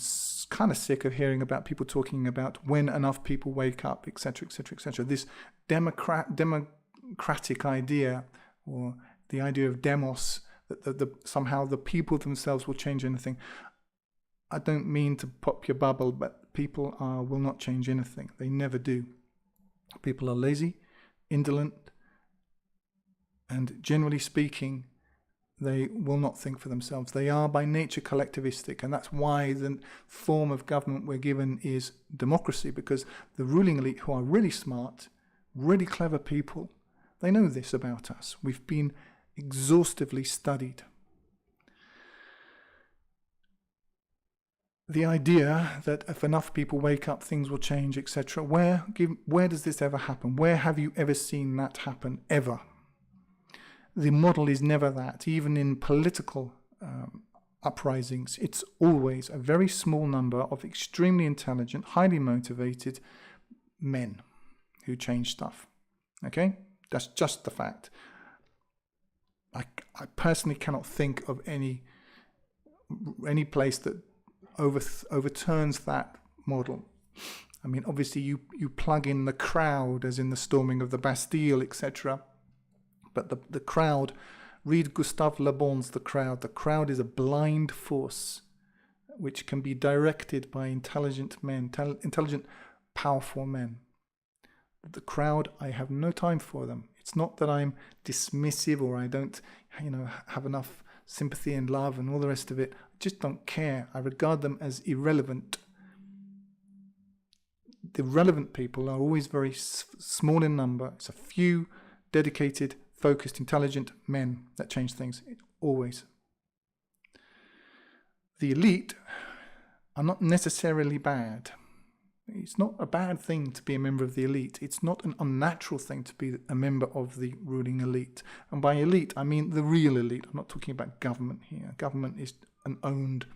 kind of sick of hearing about people talking about when enough people wake up, etc., etc., etc. This democratic idea, or the idea of demos, that somehow the people themselves will change anything. I don't mean to pop your bubble, but people will not change anything. They never do. People are lazy, indolent, and generally speaking, they will not think for themselves. They are by nature collectivistic, and that's why the form of government we're given is democracy, because the ruling elite, who are really smart, really clever people, they know this about us. We've been exhaustively studied. The idea that if enough people wake up, things will change, etc. Where does this ever happen? Where have you ever seen that happen, ever? The model is never that. Even in political uprisings, it's always a very small number of extremely intelligent, highly motivated men who change stuff. Okay? That's just the fact. I personally cannot think of any place that overturns that model. I mean, obviously you plug in the crowd, as in the storming of the Bastille, etc. But the crowd, read Gustave Le Bon's The Crowd. The crowd is a blind force which can be directed by intelligent men, intelligent, powerful men. The crowd, I have no time for them. It's not that I'm dismissive or I don't, have enough sympathy and love and all the rest of it. I just don't care. I regard them as irrelevant. The relevant people are always very small in number. It's a few dedicated, focused, intelligent men that change things. Always. The elite are not necessarily bad. It's not a bad thing to be a member of the elite. It's not an unnatural thing to be a member of the ruling elite. And by elite, I mean the real elite. I'm not talking about government here. Government is an owned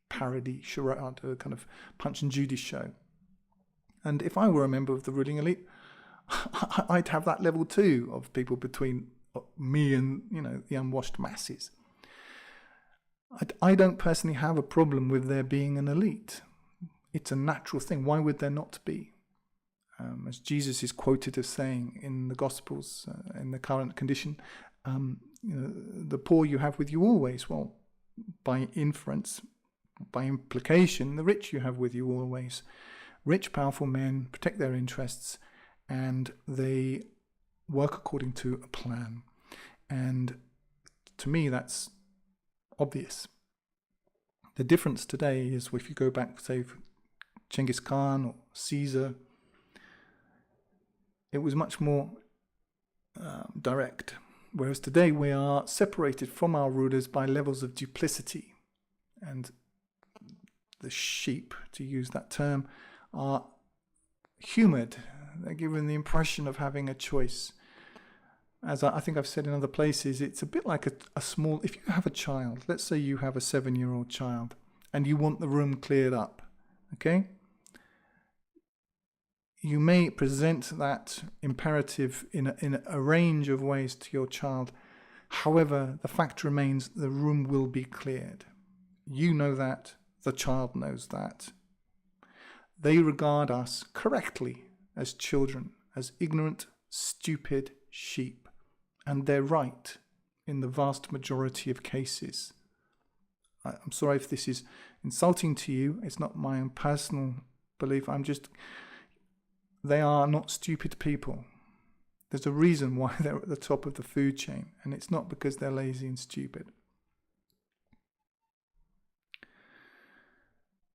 parody, charade, a kind of Punch and Judy show. And if I were a member of the ruling elite, I'd have that level too of people between me and, the unwashed masses. I don't personally have a problem with there being an elite. It's a natural thing. Why would there not be? As Jesus is quoted as saying in the Gospels, in the current condition, the poor you have with you always. Well, by inference, by implication, the rich you have with you always. Rich, powerful men protect their interests, and they work according to a plan. And to me, that's obvious. The difference today is if you go back, say, Genghis Khan or Caesar, it was much more direct. Whereas today we are separated from our rulers by levels of duplicity. And the sheep, to use that term, are humoured. They're given the impression of having a choice. As I think I've said in other places, it's a bit like a small... If you have a child, let's say you have a 7-year-old child, and you want the room cleared up, okay? You may present that imperative in a range of ways to your child. However, the fact remains the room will be cleared. You know that. The child knows that. They regard us correctly as children, as ignorant, stupid sheep. And they're right in the vast majority of cases. I'm sorry if this is insulting to you. It's not my own personal belief. They are not stupid people. There's a reason why they're at the top of the food chain, and it's not because they're lazy and stupid.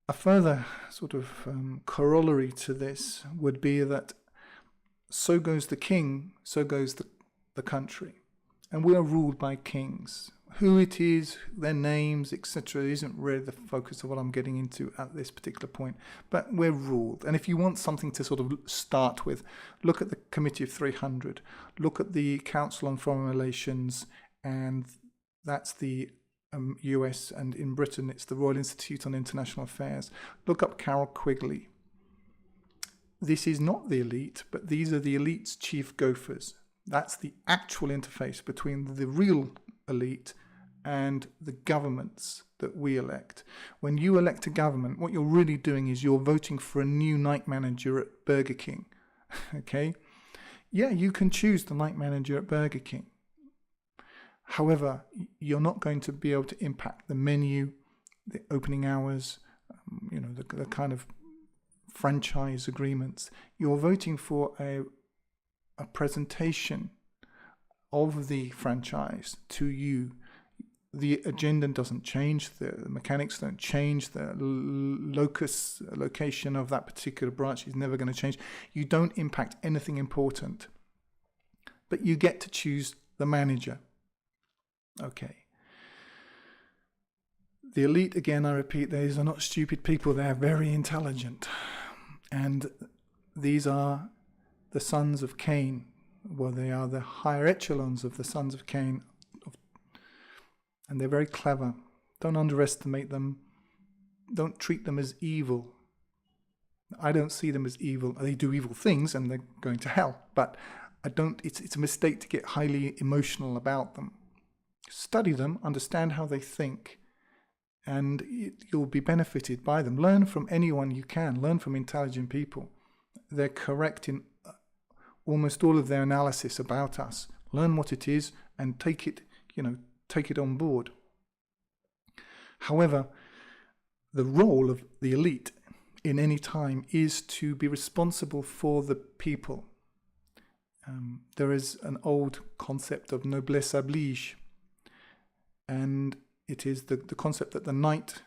A further sort of corollary to this would be that so goes the king, so goes the country. And we are ruled by kings. Who it is, their names, etc. isn't really the focus of what I'm getting into at this particular point. But we're ruled. And if you want something to sort of start with, look at the Committee of 300. Look at the Council on Foreign Relations, and that's the US, and in Britain it's the Royal Institute on International Affairs. Look up Carol Quigley. This is not the elite, but these are the elite's chief gophers. That's the actual interface between the real elite and the governments that we elect. When you elect a government, what you're really doing is you're voting for a new night manager at Burger King. Okay? Yeah, you can choose the night manager at Burger King. However, you're not going to be able to impact the menu, the opening hours, the kind of franchise agreements. You're voting for a presentation of the franchise to you. The agenda doesn't change, the mechanics don't change, the location of that particular branch is never going to change. You don't impact anything important, but you get to choose the manager. Okay. The elite, again, I repeat, these are not stupid people, they're very intelligent. And these are the sons of Cain. Well, they are the higher echelons of the sons of Cain. And they're very clever. Don't underestimate them. Don't treat them as evil. I don't see them as evil. They do evil things and they're going to hell. But it's a mistake to get highly emotional about them. Study them, understand how they think, and you'll be benefited by them. Learn from anyone you can. Learn from intelligent people. They're correct in almost all of their analysis about us. Learn what it is and take it on board. However, the role of the elite in any time is to be responsible for the people. There is an old concept of noblesse oblige, and it is the concept that the knight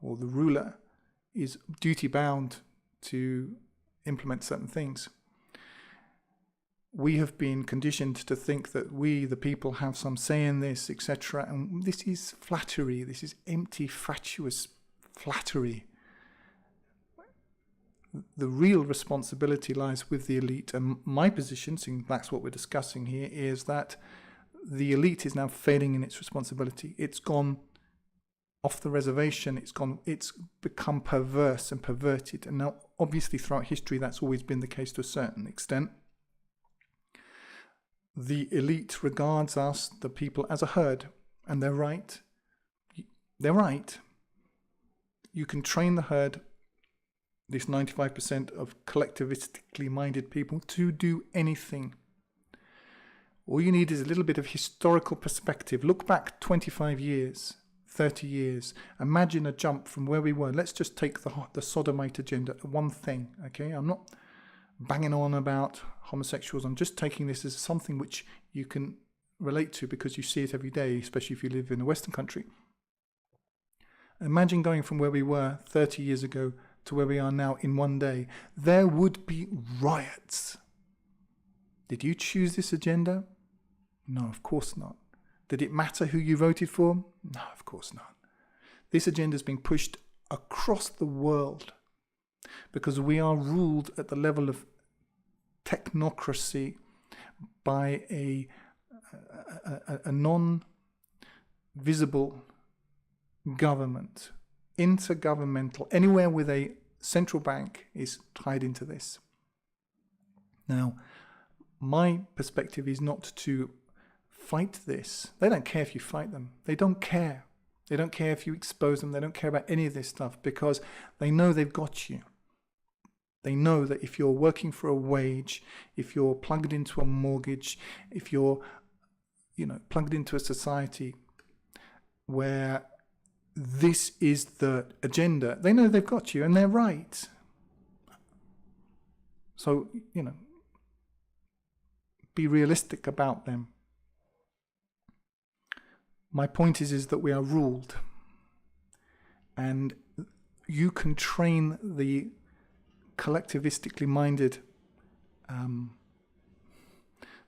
or the ruler is duty bound to implement certain things. We have been conditioned to think that we, the people, have some say in this, etc. And this is flattery. This is empty, fatuous flattery. The real responsibility lies with the elite. And my position, seeing that's what we're discussing here, is that the elite is now failing in its responsibility. It's gone off the reservation. It's become perverse and perverted. And now, obviously, throughout history, that's always been the case to a certain extent. The elite regards us, the people, as a herd, and they're right. They're right. You can train the herd, this 95% of collectivistically minded people, to do anything. All you need is a little bit of historical perspective. Look back 25 years, 30 years. Imagine a jump from where we were. Let's just take the sodomite agenda, one thing, okay? I'm not banging on about homosexuals. I'm just taking this as something which you can relate to because you see it every day, especially if you live in a Western country. Imagine going from where we were 30 years ago to where we are now in one day. There would be riots. Did you choose this agenda? No, of course not. Did it matter who you voted for? No, of course not. This agenda is being pushed across the world because we are ruled at the level of technocracy by a non-visible government, intergovernmental, anywhere with a central bank is tied into this. Now, my perspective is not to fight this. They don't care if you fight them. They don't care. They don't care if you expose them. They don't care about any of this stuff because they know they've got you. They know that if you're working for a wage, if you're plugged into a mortgage, if you're, plugged into a society where this is the agenda, they know they've got you and they're right. So, be realistic about them. My point is that we are ruled, and you can train the collectivistically minded,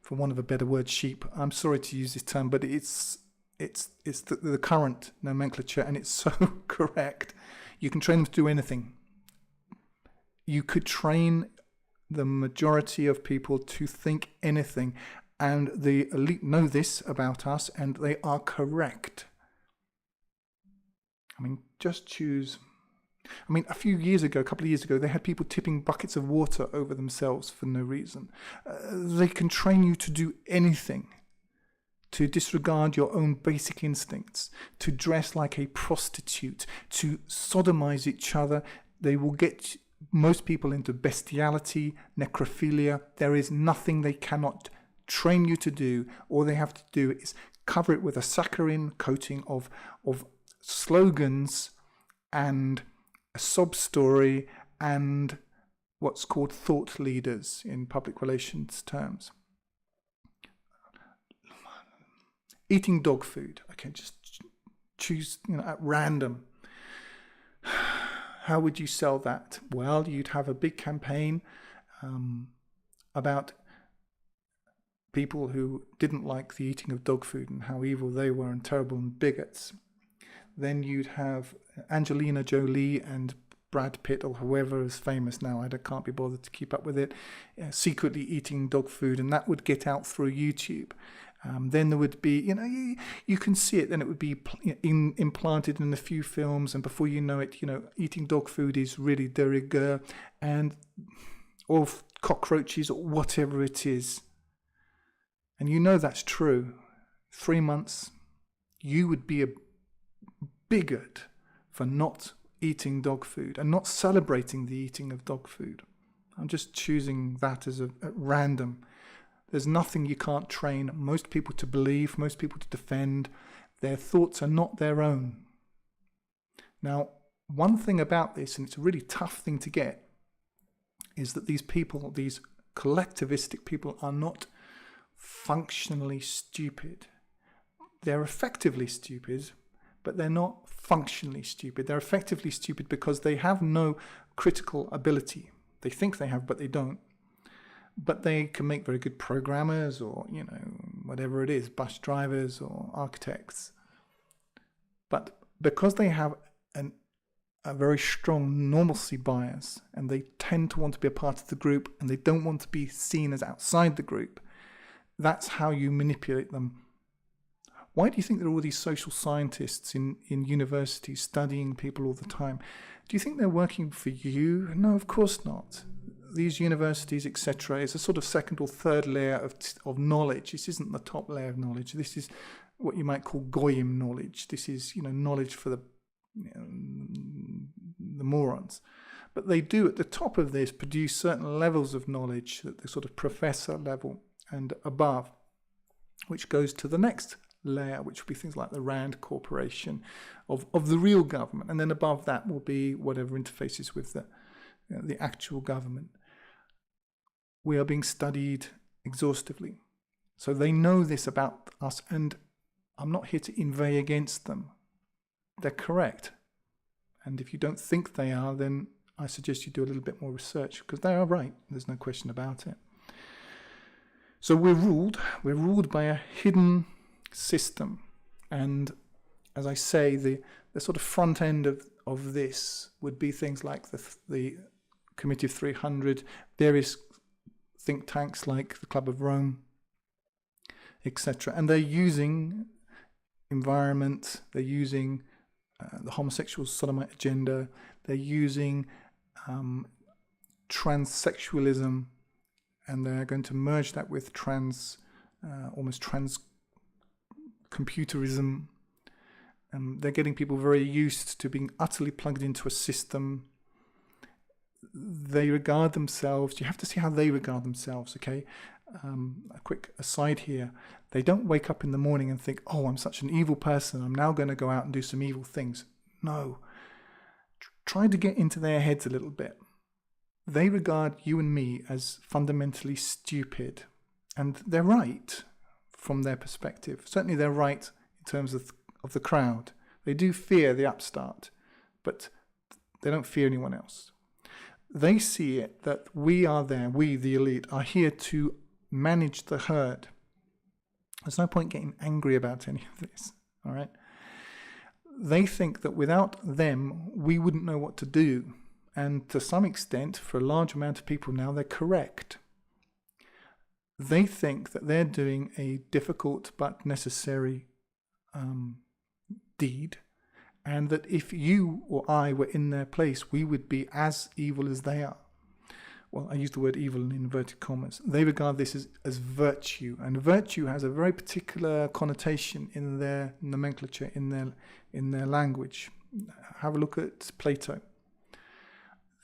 for want of a better word, sheep. I'm sorry to use this term, but it's the current nomenclature, and it's so correct. You can train them to do anything. You could train the majority of people to think anything. And the elite know this about us, and they are correct. Just choose. A couple of years ago, they had people tipping buckets of water over themselves for no reason. They can train you to do anything, to disregard your own basic instincts, to dress like a prostitute, to sodomize each other. They will get most people into bestiality, necrophilia. There is nothing they cannot train you to do. All they have to do is cover it with a saccharine coating of slogans and a sob story and what's called thought leaders in public relations terms. Eating dog food. Okay, just choose at random. How would you sell that? Well, you'd have a big campaign about people who didn't like the eating of dog food and how evil they were and terrible and bigots. Then you'd have Angelina Jolie and Brad Pitt or whoever is famous now, I can't be bothered to keep up with it, secretly eating dog food, and that would get out through YouTube. Then there would be, you can see it, then it would be implanted in a few films, and before you know it, eating dog food is really de rigueur, or cockroaches or whatever it is. And that's true. 3 months, you would be a bigot for not eating dog food and not celebrating the eating of dog food. I'm just choosing that as at random. There's nothing you can't train most people to believe, most people to defend. Their thoughts are not their own. Now, one thing about this, and it's a really tough thing to get, is that these people, these collectivistic people, are not functionally stupid. They're effectively stupid, but they're not functionally stupid. They're effectively stupid because they have no critical ability. They think they have, but they don't. But they can make very good programmers or, whatever it is, bus drivers or architects. But because they have a very strong normalcy bias, and they tend to want to be a part of the group, and they don't want to be seen as outside the group, that's how you manipulate them. Why do you think there are all these social scientists in universities studying people all the time? Do you think they're working for you? No, of course not. These universities, etc., is a sort of second or third layer of knowledge. This isn't the top layer of knowledge. This is what you might call goyim knowledge. This is, knowledge for the morons. But they do, at the top of this, produce certain levels of knowledge at the sort of professor level and above, which goes to the next layer, which will be things like the Rand Corporation of the real government. And then above that will be whatever interfaces with the actual government. We are being studied exhaustively. So they know this about us, and I'm not here to inveigh against them. They're correct. And if you don't think they are, then I suggest you do a little bit more research, because they are right. There's no question about it. So we're ruled by a hidden system. And as I say, the sort of front end of this would be things like the Committee of 300, various think tanks like the Club of Rome, etc. And they're using environment, they're using the homosexual sodomite agenda, they're using transsexualism, and they're going to merge that with almost trans computerism. They're getting people very used to being utterly plugged into a system. They regard themselves, you have to see how they regard themselves, okay? A quick aside here. They don't wake up in the morning and think, oh, I'm such an evil person, I'm now going to go out and do some evil things. No. Try to get into their heads a little bit. They regard you and me as fundamentally stupid. And they're right from their perspective. Certainly they're right in terms of the crowd. They do fear the upstart, but they don't fear anyone else. They see it that we are there, we, the elite, are here to manage the herd. There's no point getting angry about any of this, all right? They think that without them, we wouldn't know what to do. And to some extent, for a large amount of people now, they're correct. They think that they're doing a difficult but necessary deed, and that if you or I were in their place, we would be as evil as they are. Well, I use the word evil in inverted commas. They regard this as virtue, and virtue has a very particular connotation in their nomenclature, in their language. Have a look at Plato.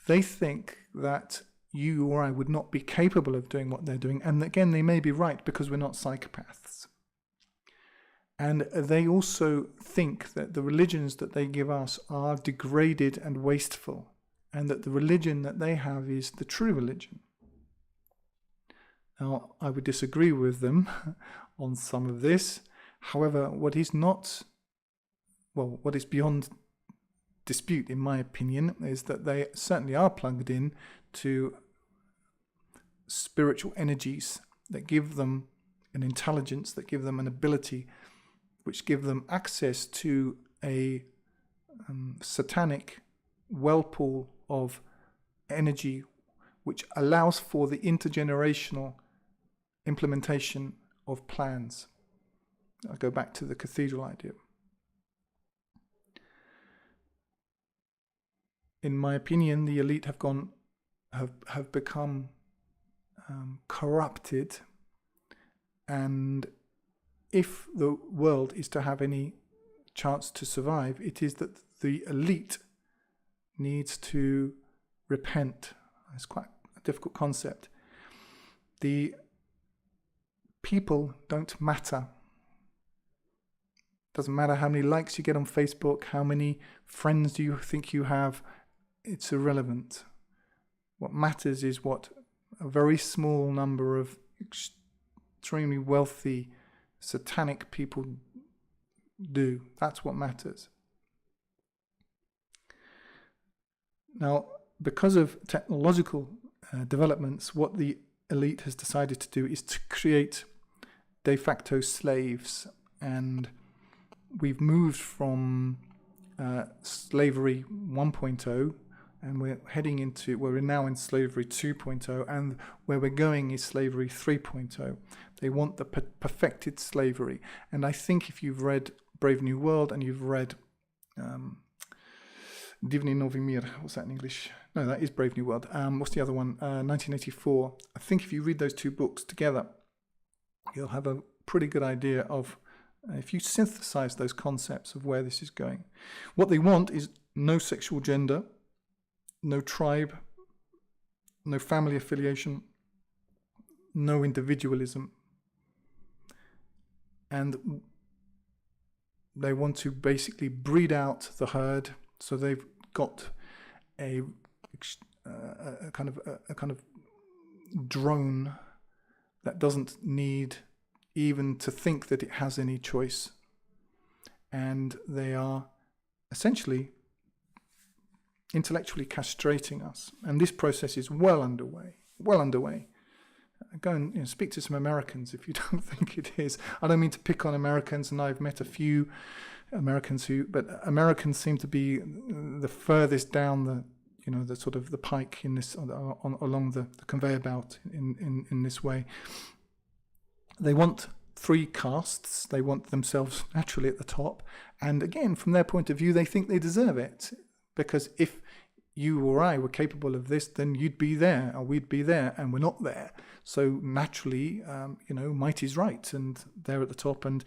They think that you or I would not be capable of doing what they're doing, and again, they may be right because we're not psychopaths. And they also think that the religions that they give us are degraded and wasteful, and that the religion that they have is the true religion. Now, I would disagree with them on some of this. However, what is beyond dispute, in my opinion, is that they certainly are plugged in to spiritual energies that give them an intelligence, that give them an ability, which give them access to a satanic whirlpool of energy, which allows for the intergenerational implementation of plans. I'll go back to the cathedral idea. In my opinion, the elite have become corrupted, and if the world is to have any chance to survive, it is that the elite needs to repent. It's quite a difficult concept. The people don't matter. Doesn't matter how many likes you get on Facebook, how many friends do you think you have, it's irrelevant. What matters is what a very small number of extremely wealthy satanic people do. That's what matters. Now, because of technological developments, what the elite has decided to do is to create de facto slaves, and we've moved from slavery 1.0, and we're now in slavery 2.0, and where we're going is slavery 3.0. They want the perfected slavery. And I think if you've read Brave New World and you've read Divni Novi Mir, what's that in English? No, that is Brave New World. What's the other one? 1984. I think if you read those two books together, you'll have a pretty good idea of, if you synthesize those concepts, of where this is going. What they want is no sexual gender, no tribe, no family affiliation, no individualism. And They want to basically breed out the herd, so they've got a kind of drone that doesn't need even to think that it has any choice, and they are essentially intellectually castrating us. And this process is well underway. Go and speak to some Americans if you don't think it is. I don't mean to pick on Americans, and I've met a few Americans but Americans seem to be the furthest down the sort of the pike in this along the conveyor belt in this way. They want three castes. They want themselves naturally at the top, and again, from their point of view, they think they deserve it, because if you or I were capable of this, then you'd be there, or we'd be there, and we're not there. So naturally, might is right, and they're at the top, and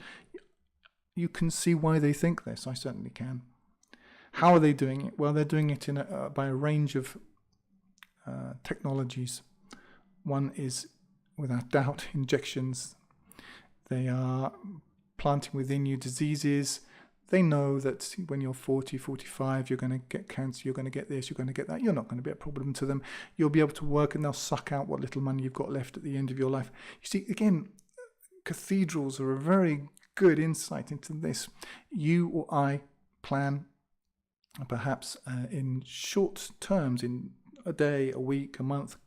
you can see why they think this. I certainly can. How are they doing it? Well, they're doing it by a range of technologies. One is, without doubt, injections. They are planting within you diseases. They know that when you're 40, 45, you're going to get cancer, you're going to get this, you're going to get that. You're not going to be a problem to them. You'll be able to work, and they'll suck out what little money you've got left at the end of your life. You see, again, cathedrals are a very good insight into this. You or I plan, perhaps in short terms, in a day, a week, a month,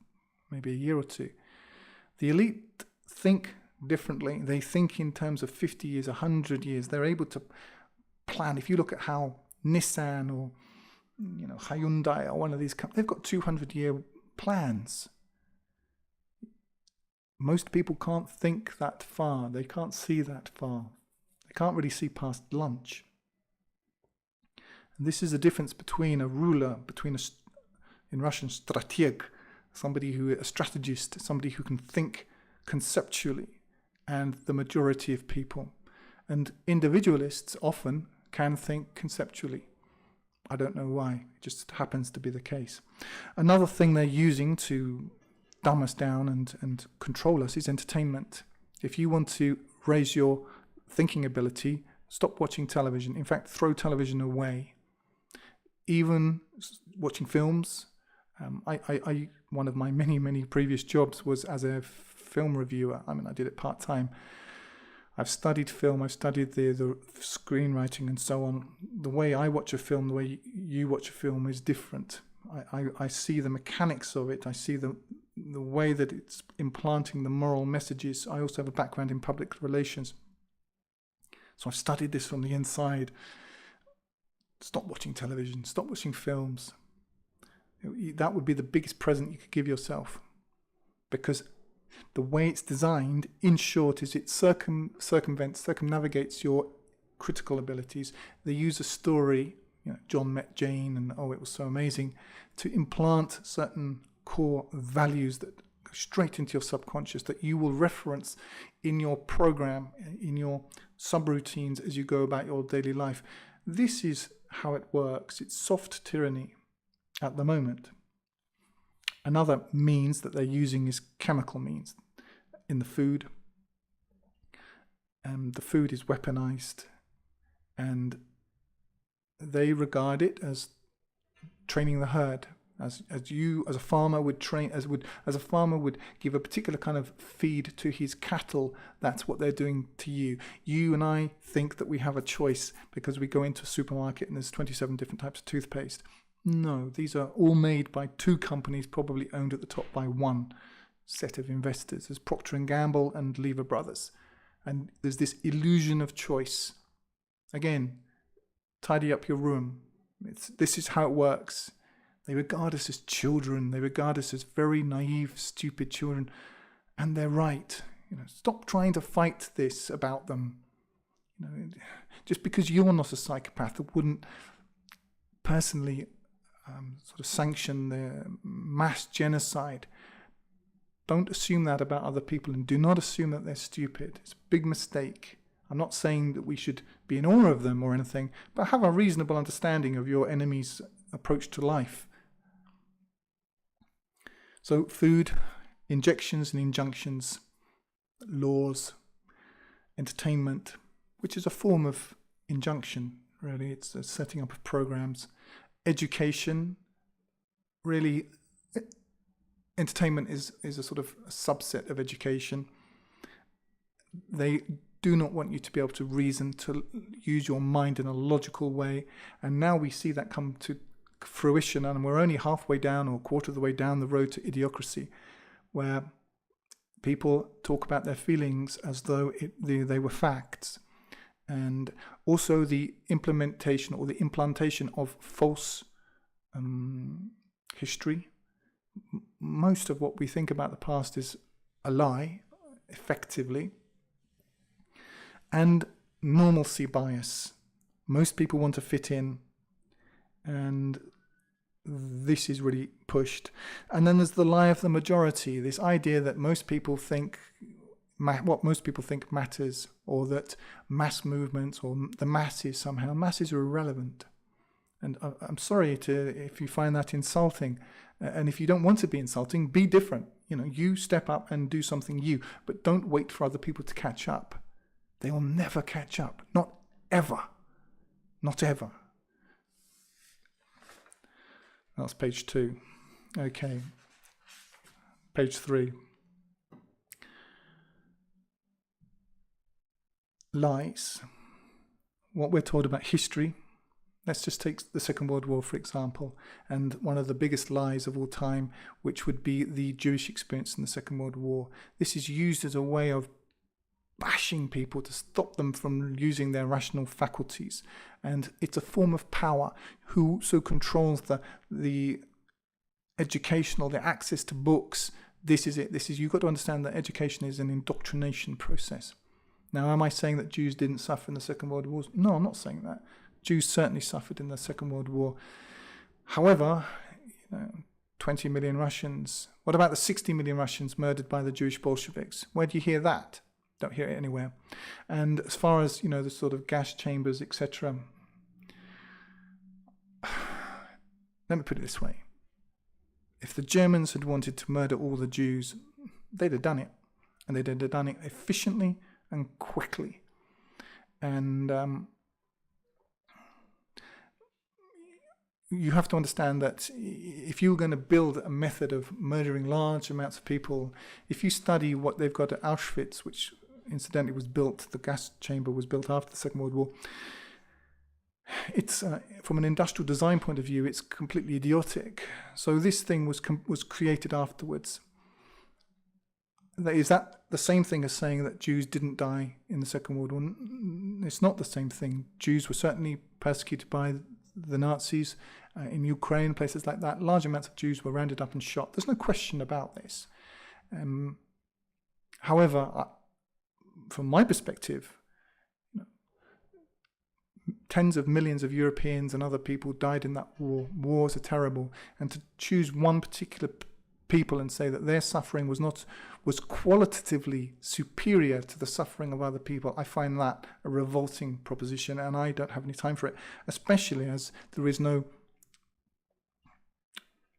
maybe a year or two. The elite think differently. They think in terms of 50 years, 100 years. They're able to plan. If you look at how Nissan or Hyundai or one of these companies, they've got 200-year plans. Most people can't think that far. They can't see that far. They can't really see past lunch. And this is the difference between a ruler, in Russian, strateg, a strategist, somebody who can think conceptually, and the majority of people. And individualists often can think conceptually. I don't know why. It just happens to be the case. Another thing they're using to dumb us down and control us is entertainment. If you want to raise your thinking ability, stop watching television. In fact, throw television away. Even watching films. One of my many previous jobs was as a film reviewer. I did it part-time. I've studied film, I've studied the screenwriting and so on. The way I watch a film, the way you watch a film is different. I see the mechanics of it. I see the way that it's implanting the moral messages. I also have a background in public relations. So I've studied this from the inside. Stop watching television, stop watching films. That would be the biggest present you could give yourself. Because the way it's designed, in short, is it circumnavigates your critical abilities. They use a story, John met Jane, and it was so amazing, to implant certain core values that go straight into your subconscious, that you will reference in your program, in your subroutines as you go about your daily life. This is how it works. It's soft tyranny at the moment. Another means that they're using is chemical means in the food. The food is weaponized, and they regard it as training the herd, as you as a farmer would train, as a farmer would give a particular kind of feed to his cattle. That's what they're doing to you. You and I think that we have a choice because we go into a supermarket and there's 27 different types of toothpaste. No, these are all made by two companies, probably owned at the top by one set of investors. There's Procter & Gamble and Lever Brothers. And there's this illusion of choice. Again, tidy up your room. This is how it works. They regard us as children. They regard us as very naive, stupid children. And they're right. Stop trying to fight this about them. Just because you're not a psychopath, it wouldn't personally sort of sanction the mass genocide. Don't assume that about other people, and do not assume that they're stupid. It's a big mistake. I'm not saying that we should be in awe of them or anything, but have a reasonable understanding of your enemy's approach to life. So food, injections and injunctions, laws, entertainment, which is a form of injunction, really. It's a setting up of programs. Education, really, entertainment is a sort of a subset of education. They do not want you to be able to reason, to use your mind in a logical way. And now we see that come to fruition, and we're only halfway down or a quarter of the way down the road to idiocracy, where people talk about their feelings as though they were facts. And also the implementation or the implantation of false history. Most of what we think about the past is a lie, effectively. And normalcy bias. Most people want to fit in, and this is really pushed. And then there's the lie of the majority, this idea that most people think what most people think matters, or that mass movements or the masses are irrelevant. And I'm sorry if you find that insulting, and if you don't want to be insulting, be different. You step up and do something you, but don't wait for other people to catch up. They will never catch up, not ever, not ever. That's page 2. Okay, page 3. Lies. What we're told about history. Let's just take the Second World War, for example, and one of the biggest lies of all time, which would be the Jewish experience in the Second World War. This is used as a way of bashing people to stop them from using their rational faculties. And it's a form of power. Who so controls the educational, the access to books? This is it. You've got to understand that education is an indoctrination process. Now, am I saying that Jews didn't suffer in the Second World War? No, I'm not saying that. Jews certainly suffered in the Second World War. However, 20 million Russians. What about the 60 million Russians murdered by the Jewish Bolsheviks? Where do you hear that? Don't hear it anywhere. And as far as, the sort of gas chambers, etc., let me put it this way. If the Germans had wanted to murder all the Jews, they'd have done it. And they'd have done it efficiently and quickly. And you have to understand that if you're going to build a method of murdering large amounts of people, if you study what they've got at Auschwitz, which incidentally was built, the gas chamber was built after the Second World War, it's from an industrial design point of view, it's completely idiotic. So this thing was created afterwards. Is that the same thing as saying that Jews didn't die in the Second World War? It's not the same thing. Jews were certainly persecuted by the Nazis in Ukraine, places like that. Large amounts of Jews were rounded up and shot. There's no question about this. However, from my perspective, tens of millions of Europeans and other people died in that war. Wars are terrible. And to choose one particular people and say that their suffering was qualitatively superior to the suffering of other people, I find that a revolting proposition, and I don't have any time for it, especially as there is no,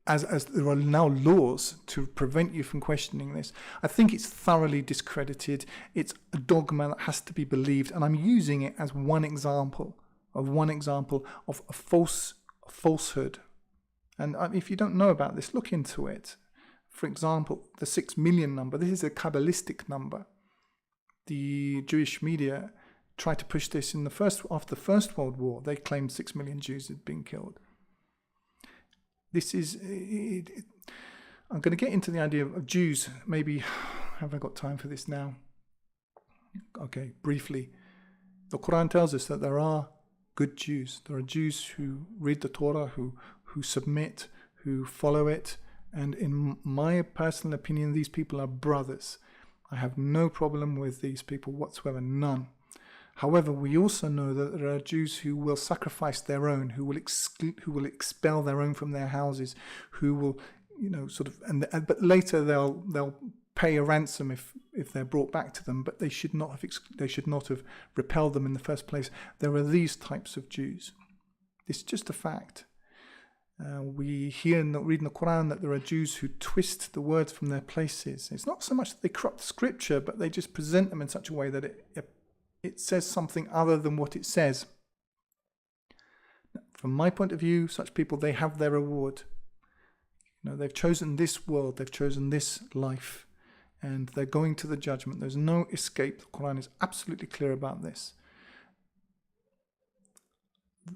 as there are now laws to prevent you from questioning this. I think it's thoroughly discredited. It's a dogma that has to be believed, and I'm using it as one example of a falsehood. And if you don't know about this, look into it. For example, the 6 million number, this is a Kabbalistic number. The Jewish media tried to push this after the First World War. They claimed 6 million Jews had been killed. I'm going to get into the idea of Jews. Maybe, have I got time for this now? Okay, briefly. The Quran tells us that there are good Jews. There are Jews who read the Torah, who submit, who follow it. And in my personal opinion, these people are brothers. I have no problem with these people whatsoever, none. However, we also know that there are Jews who will sacrifice their own, who will expel their own from their houses, who will, but later they'll pay a ransom if they're brought back to them. But they should not have repelled them in the first place. There are these types of Jews. It's just a fact. We hear and read in the Quran that there are Jews who twist the words from their places. It's not so much that they corrupt scripture, but they just present them in such a way that it says something other than what it says. From my point of view, such people, they have their reward. They've chosen this world, they've chosen this life, and they're going to the judgment. There's no escape. The Quran is absolutely clear about this.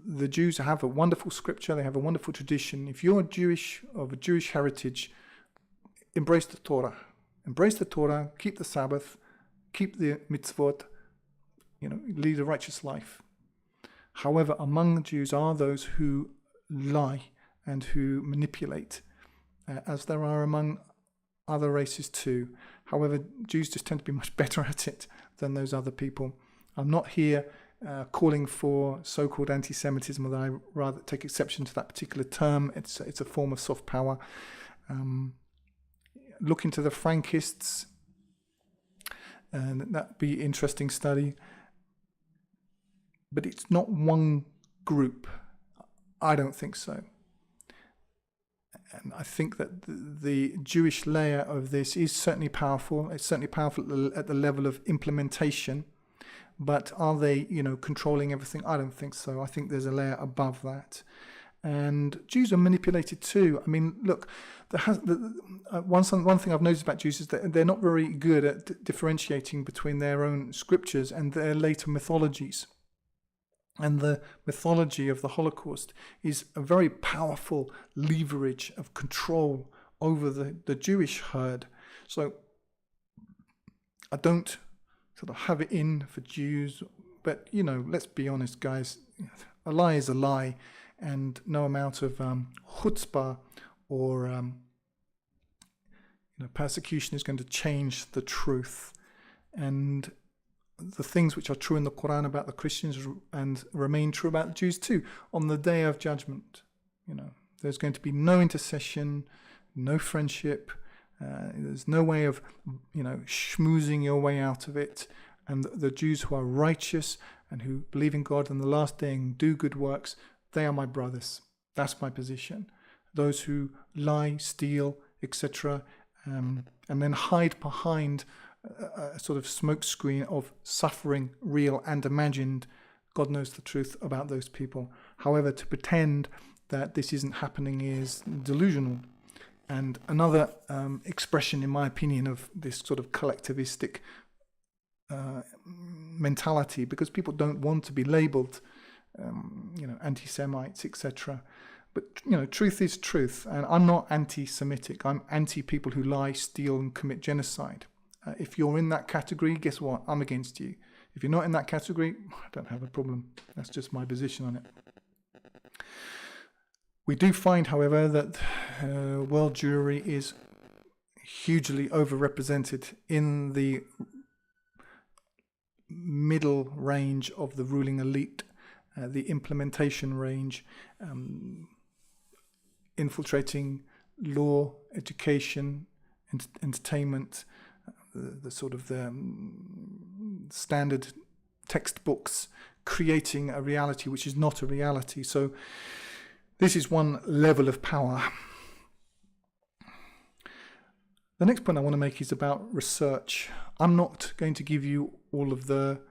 The Jews have a wonderful scripture, they have a wonderful tradition. If you're Jewish, of a Jewish heritage, embrace the Torah. Embrace the Torah, keep the Sabbath, keep the mitzvot, lead a righteous life. However, among the Jews are those who lie and who manipulate, as there are among other races too. However, Jews just tend to be much better at it than those other people. I'm not here calling for so-called anti-Semitism, although I rather take exception to that particular term. It's a form of soft power. Look into the Frankists, and that'd be an interesting study. But it's not one group. I don't think so. And I think that the Jewish layer of this is certainly powerful. It's certainly powerful at the level of implementation. But are they, controlling everything? I don't think so. I think there's a layer above that. And Jews are manipulated too. I mean, look, one thing I've noticed about Jews is that they're not very good at differentiating between their own scriptures and their later mythologies. And the mythology of the Holocaust is a very powerful leverage of control over the Jewish herd. So I don't sort of have it in for Jews, but, let's be honest, guys, a lie is a lie, and no amount of chutzpah or persecution is going to change the truth. And the things which are true in the Quran about the Christians and remain true about the Jews too. On the day of judgment, there's going to be no intercession, no friendship. There's no way of, schmoozing your way out of it. And the Jews who are righteous and who believe in God and the last day and do good works, they are my brothers. That's my position. Those who lie, steal, etc., and then hide behind a sort of smokescreen of suffering, real and imagined, God knows the truth about those people. However, to pretend that this isn't happening is delusional. And another expression, in my opinion, of this sort of collectivistic mentality, because people don't want to be labelled, anti-Semites, etc. But, truth is truth. And I'm not anti-Semitic. I'm anti-people who lie, steal and commit genocide. If you're in that category, guess what? I'm against you. If you're not in that category, I don't have a problem. That's just my position on it. We do find, however, that world Jewry is hugely overrepresented in the middle range of the ruling elite, the implementation range, infiltrating law, education, entertainment, the sort of the standard textbooks, creating a reality which is not a reality. So this is one level of power. The next point I want to make is about research. I'm not going to give you all of the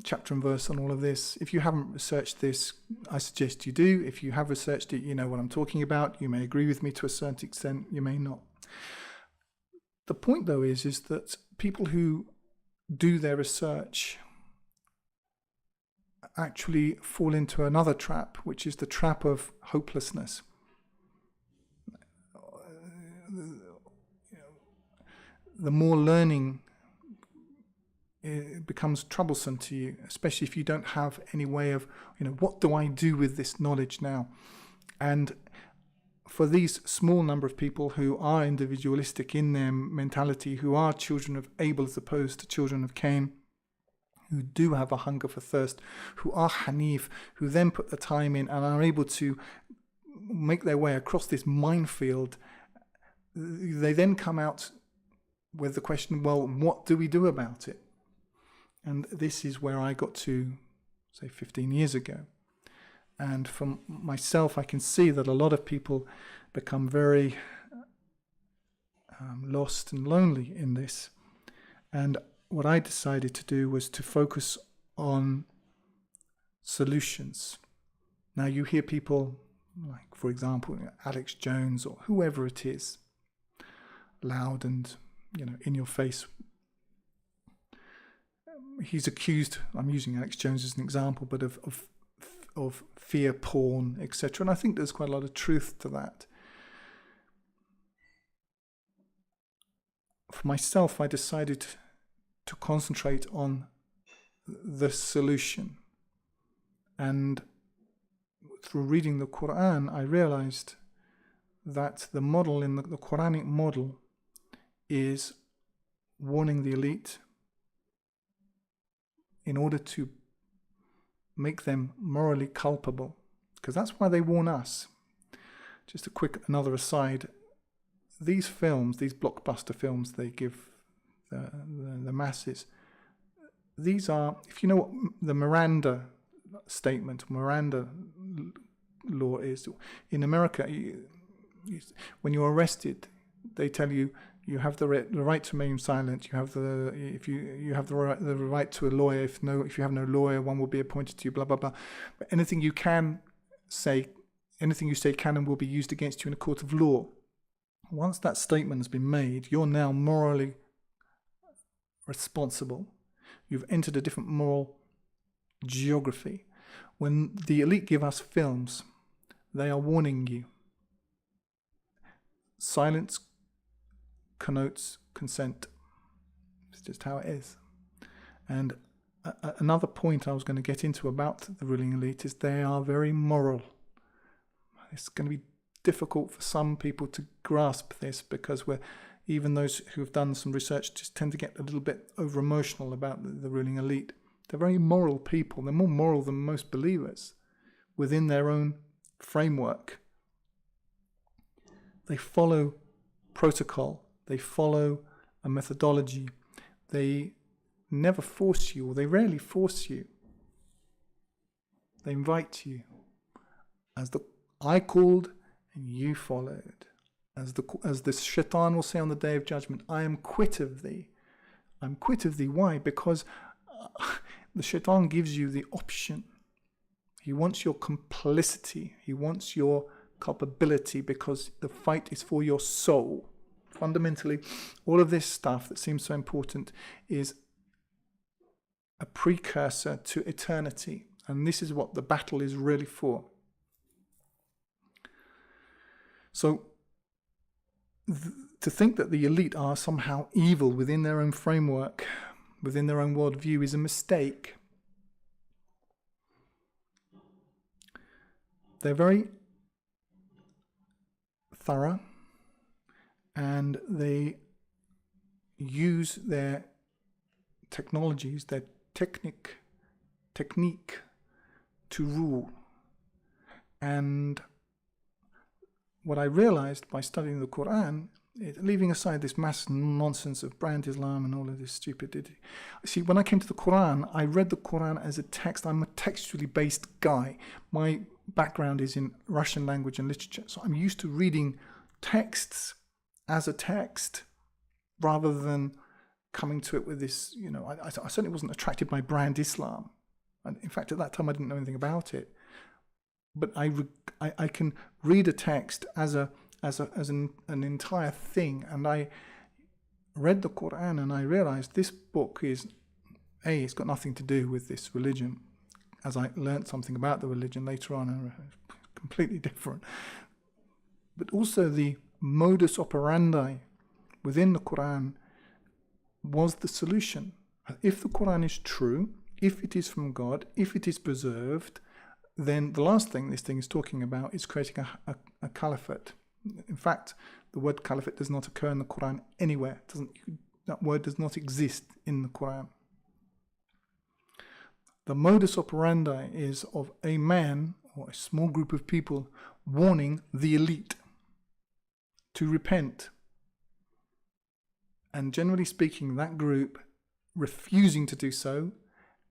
chapter and verse on all of this. If you haven't researched this, I suggest you do. If you have researched it, you know what I'm talking about. You may agree with me to a certain extent, you may not. The point, though, is that people who do their research actually fall into another trap, which is the trap of hopelessness. The more learning it becomes troublesome to you, especially if you don't have any way of, what do I do with this knowledge now? And for these small number of people who are individualistic in their mentality, who are children of Abel as opposed to children of Cain, who do have a hunger for thirst, who are Hanif, who then put the time in and are able to make their way across this minefield, they then come out with the question, well, what do we do about it? And this is where I got to, say, 15 years ago. And for myself, I can see that a lot of people become very lost and lonely in this. And what I decided to do was to focus on solutions. Now you hear people like, for example, Alex Jones or whoever it is, loud and, in your face. He's accused, I'm using Alex Jones as an example, but of fear porn, etc. And I think there's quite a lot of truth to that. For myself, I decided to concentrate on the solution. And through reading the Quran, I realized that the model in the Quranic model is warning the elite in order to make them morally culpable, because that's why they warn us. Just a quick another aside, these films, these blockbuster films they give the masses, these are, if you know what the Miranda statement, Miranda law is, in America, when you're arrested, they tell you you have the right to remain silent. You have the right to a lawyer. If you have no lawyer, one will be appointed to you. Blah blah blah. But anything you say can and will be used against you in a court of law. Once that statement has been made, you're now morally responsible. You've entered a different moral geography. When the elite give us films, they are warning you. Silence connotes consent. It's just how it is. And another point I was going to get into about the ruling elite is they are very moral. It's going to be difficult for some people to grasp this, because even those who have done some research just tend to get a little bit over emotional about the ruling elite. They're very moral people. They're more moral than most believers within their own framework. They follow protocol. They follow a methodology. They never force you, or they rarely force you. They invite you. I called and you followed. As the shaitan will say on the day of judgment, I am quit of thee. I'm quit of thee. Why? Because the shaitan gives you the option. He wants your complicity. He wants your culpability, because the fight is for your soul. Fundamentally, all of this stuff that seems so important is a precursor to eternity. And this is what the battle is really for. So, to think that the elite are somehow evil within their own framework, within their own worldview, is a mistake. They're very thorough, and they use their technologies, their technique to rule. And what I realized by studying the Quran, leaving aside this mass nonsense of brand Islam and all of this stupidity. See, when I came to the Quran, I read the Quran as a text. I'm a textually based guy. My background is in Russian language and literature, so I'm used to reading texts as a text rather than coming to it with this, I certainly wasn't attracted by brand Islam. And in fact, at that time, I didn't know anything about it. But I can read a text as an entire thing, and I read the Quran and I realized this book is, it's got nothing to do with this religion. As I learnt something about the religion later on, completely different. But also the modus operandi within the Quran was the solution. If the Quran is true, if it is from God, if it is preserved, then the last thing this thing is talking about is creating a caliphate. In fact, the word caliphate does not occur in the Quran anywhere. That word does not exist in the Quran. The modus operandi is of a man or a small group of people warning the elite to repent. And generally speaking, that group refusing to do so,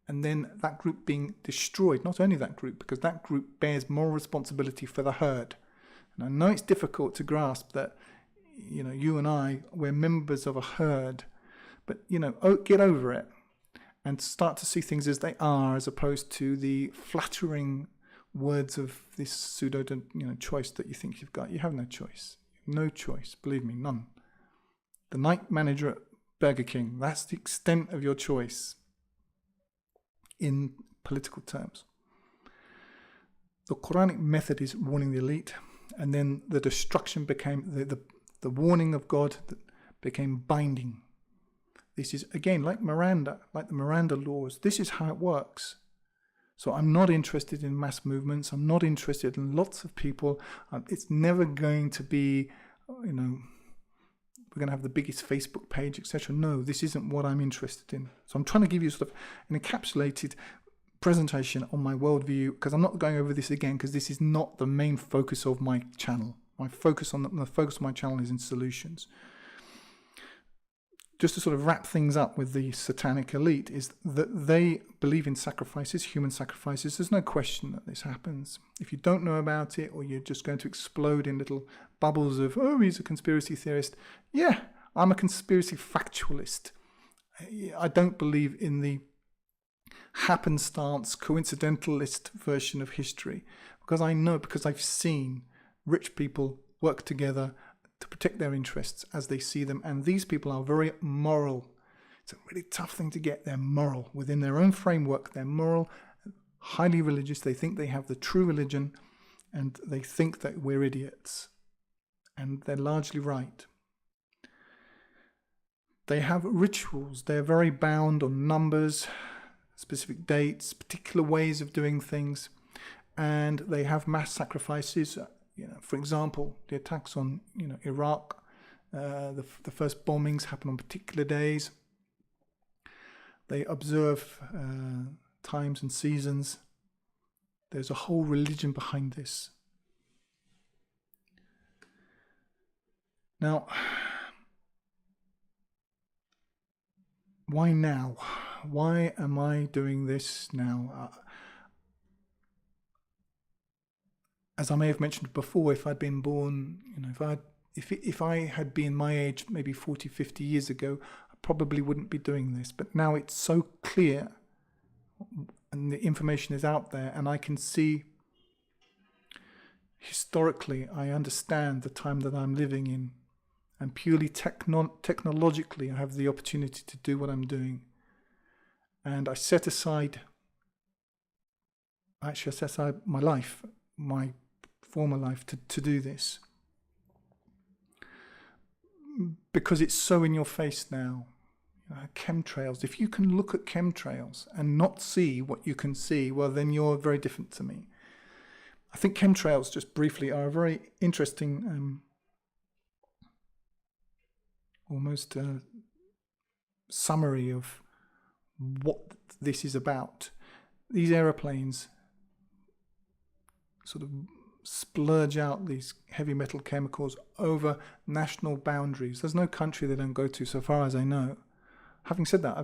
and then that group being destroyed. Not only that group, because that group bears moral responsibility for the herd. And I know it's difficult to grasp that, you and I, we're members of a herd, but, get over it and start to see things as they are, as opposed to the flattering words of this pseudo, choice that you think you've got. You have no choice. No choice. Believe me, none. The night manager at Burger King, that's the extent of your choice in political terms. The Quranic method is warning the elite, and then the destruction became, the warning of God that became binding. This is, again, like Miranda, like the Miranda laws. This is how it works. So I'm not interested in mass movements. I'm not interested in lots of people. It's never going to be, we're going to have the biggest Facebook page, etc. No, this isn't what I'm interested in. So I'm trying to give you sort of an encapsulated presentation on my worldview, because I'm not going over this again, because this is not the main focus of my channel. The focus of my channel is in solutions. Just to sort of wrap things up with the satanic elite, is that they believe in sacrifices, human sacrifices. There's no question that this happens. If you don't know about it, or you're just going to explode in little bubbles of, oh, he's a conspiracy theorist. Yeah, I'm a conspiracy factualist. I don't believe in the happenstance, coincidentalist version of history, because I've seen rich people work together to protect their interests as they see them, and these people are very moral. It's a really tough thing to get. They're moral within their own framework. They're moral, highly religious. They think they have the true religion, and they think that we're idiots, and they're largely right. They have rituals. They're very bound on numbers, specific dates, particular ways of doing things, and they have mass sacrifices. For example, the attacks on Iraq, the first bombings happen on particular days. They observe times and seasons. There's a whole religion behind this. Now, why now? Why am I doing this now? As I may have mentioned before, if I'd been born, if I had been my age, maybe 40, 50 years ago, I probably wouldn't be doing this. But now it's so clear, and the information is out there, and I can see historically, I understand the time that I'm living in, and purely technologically, I have the opportunity to do what I'm doing. And I set aside my life, my former life, to do this, because it's so in your face now. Chemtrails. If you can look at chemtrails and not see what you can see, well, then you're very different to me. I think chemtrails, just briefly, are a very interesting, almost summary of what this is about. These aeroplanes sort of splurge out these heavy metal chemicals over national boundaries. There's no country they don't go to, so far as I know. Having said that, I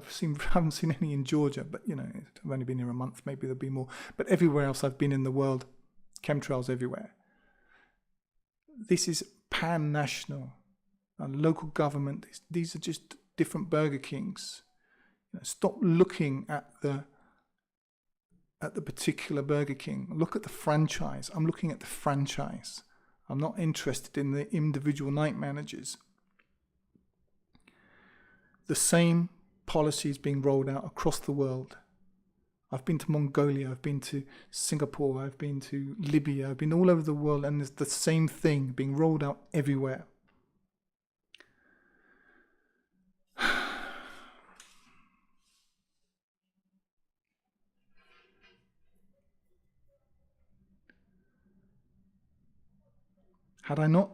haven't seen any in Georgia, but I've only been here a month, maybe there'll be more. But everywhere else I've been in the world, chemtrails everywhere. This is pan-national and local government. These are just different Burger Kings. Stop looking at the particular Burger King. Look at the franchise. I'm looking at the franchise. I'm not interested in the individual night managers. The same policy is being rolled out across the world. I've been to Mongolia, I've been to Singapore, I've been to Libya, I've been all over the world, and there's the same thing being rolled out everywhere. Had I not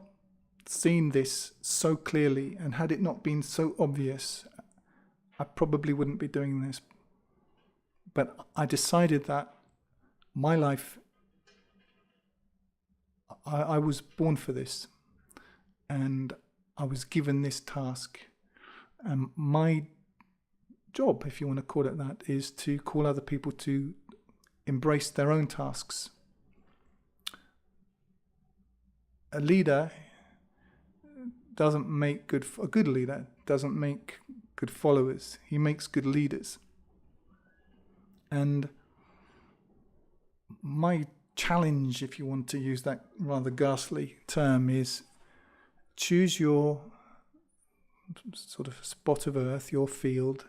seen this so clearly, and had it not been so obvious, I probably wouldn't be doing this. But I decided that my life, I was born for this, and I was given this task. And my job, if you want to call it that, is to call other people to embrace their own tasks. A leader doesn't make a good leader doesn't make good followers. He makes good leaders. And my challenge, if you want to use that rather ghastly term, is choose your sort of spot of earth, your field,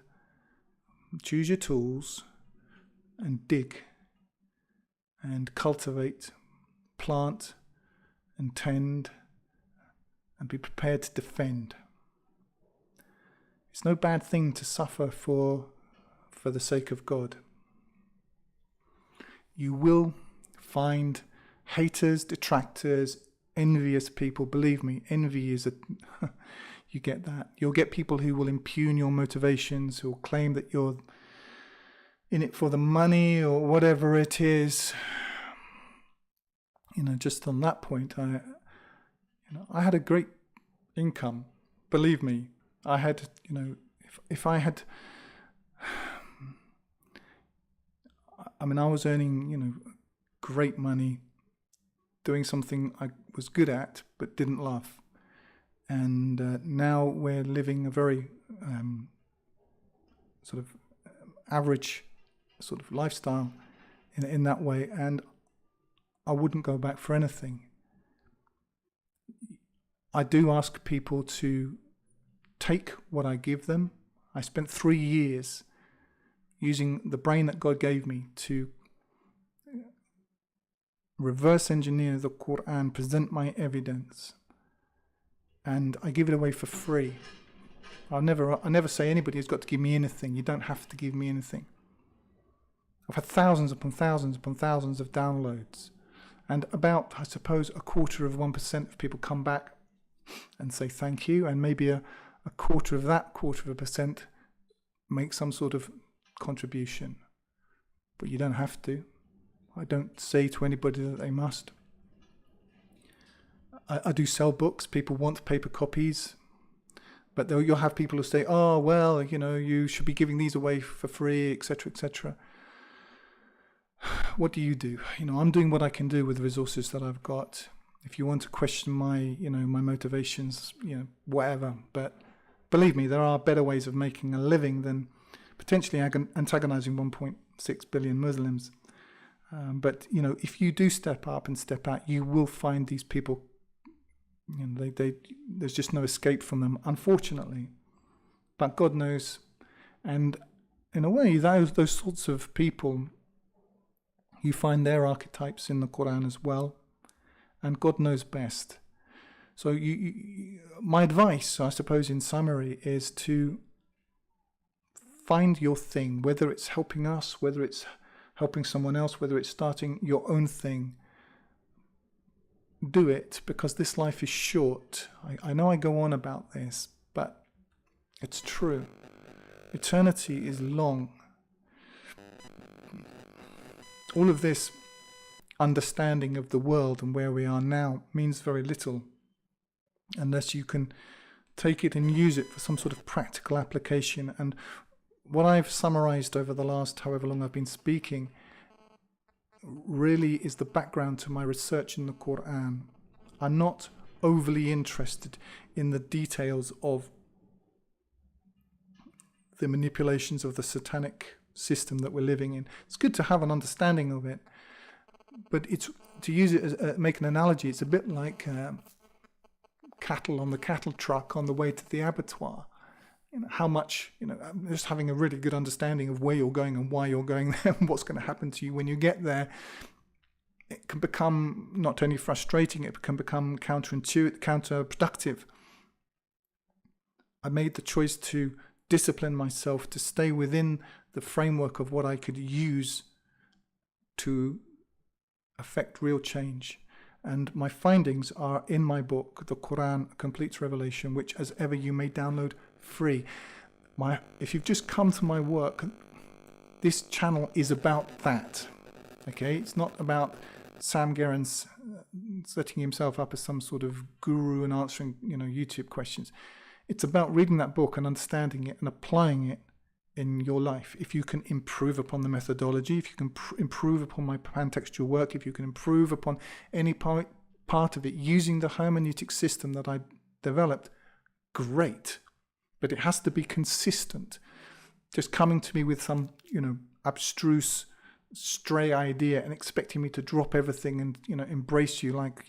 choose your tools and dig and cultivate, plant and tend, and be prepared to defend. It's no bad thing to suffer for the sake of God. You will find haters, detractors, envious people. Believe me, envy is you get that. You'll get people who will impugn your motivations, who will claim that you're in it for the money or whatever it is. Just on that point, I had a great income. Believe me, I had, if I had, I was earning, great money, doing something I was good at but didn't love. And now we're living a very sort of average sort of lifestyle in that way, and I wouldn't go back for anything. I do ask people to take what I give them. I spent 3 years using the brain that God gave me to reverse engineer the Quran, present my evidence, and I give it away for free. I never say anybody has got to give me anything. You don't have to give me anything. I've had thousands upon thousands upon thousands of downloads, and about, I suppose, 1/4% of people come back and say thank you, and maybe a quarter of that 1/4% make some sort of contribution. But you don't have to. I don't say to anybody that they must. I do sell books. People want paper copies. But you'll have people who say, oh, well, you should be giving these away for free, etc., etc. What do? I'm doing what I can do with the resources that I've got. If you want to question my motivations, whatever. But believe me, there are better ways of making a living than potentially antagonizing 1.6 billion Muslims. But if you do step up and step out, you will find these people. There's just no escape from them, unfortunately. But God knows, and in a way, those sorts of people, you find their archetypes in the Quran as well, and God knows best. So my advice, I suppose, in summary, is to find your thing, whether it's helping us, whether it's helping someone else, whether it's starting your own thing. Do it, because this life is short. I know I go on about this, but it's true. Eternity is long. All of this understanding of the world and where we are now means very little unless you can take it and use it for some sort of practical application. And what I've summarized over the last however long I've been speaking really is the background to my research in the Quran. I'm not overly interested in the details of the manipulations of the satanic system that we're living in. It's good to have an understanding of it, but it's, to use it as make an analogy, it's a bit like cattle on the cattle truck on the way to the abattoir. How much, just having a really good understanding of where you're going and why you're going there and what's going to happen to you when you get there, it can become not only frustrating, it can become counterproductive. I made the choice to discipline myself to stay within the framework of what I could use to affect real change. And my findings are in my book, The Quran, A Complete Revelation, which, as ever, you may download free. If you've just come to my work, this channel is about that. Okay, it's not about Sam Guerin's setting himself up as some sort of guru and answering, YouTube questions. It's about reading that book and understanding it and applying it in your life. If you can improve upon the methodology, if you can improve upon my pan-textual work, if you can improve upon any part of it using the hermeneutic system that I developed, great. But it has to be consistent. Just coming to me with some, abstruse stray idea and expecting me to drop everything and, embrace you like,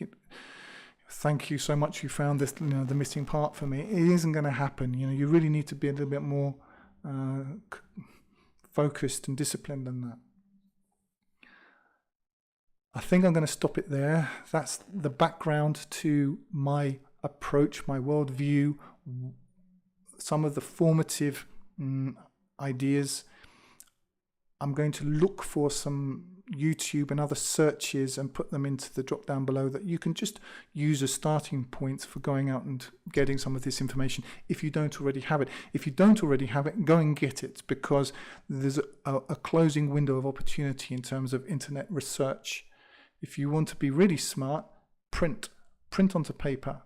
thank you so much, you found this, the missing part for me. It isn't going to happen. You really need to be a little bit more focused and disciplined than that. I think I'm going to stop it there. That's the background to my approach, my worldview, some of the formative ideas. I'm going to look for some YouTube and other searches and put them into the drop down below that you can just use as starting points for going out and getting some of this information if you don't already have it. If you don't already have it, go and get it, because there's a closing window of opportunity in terms of internet research. If you want to be really smart, print onto paper.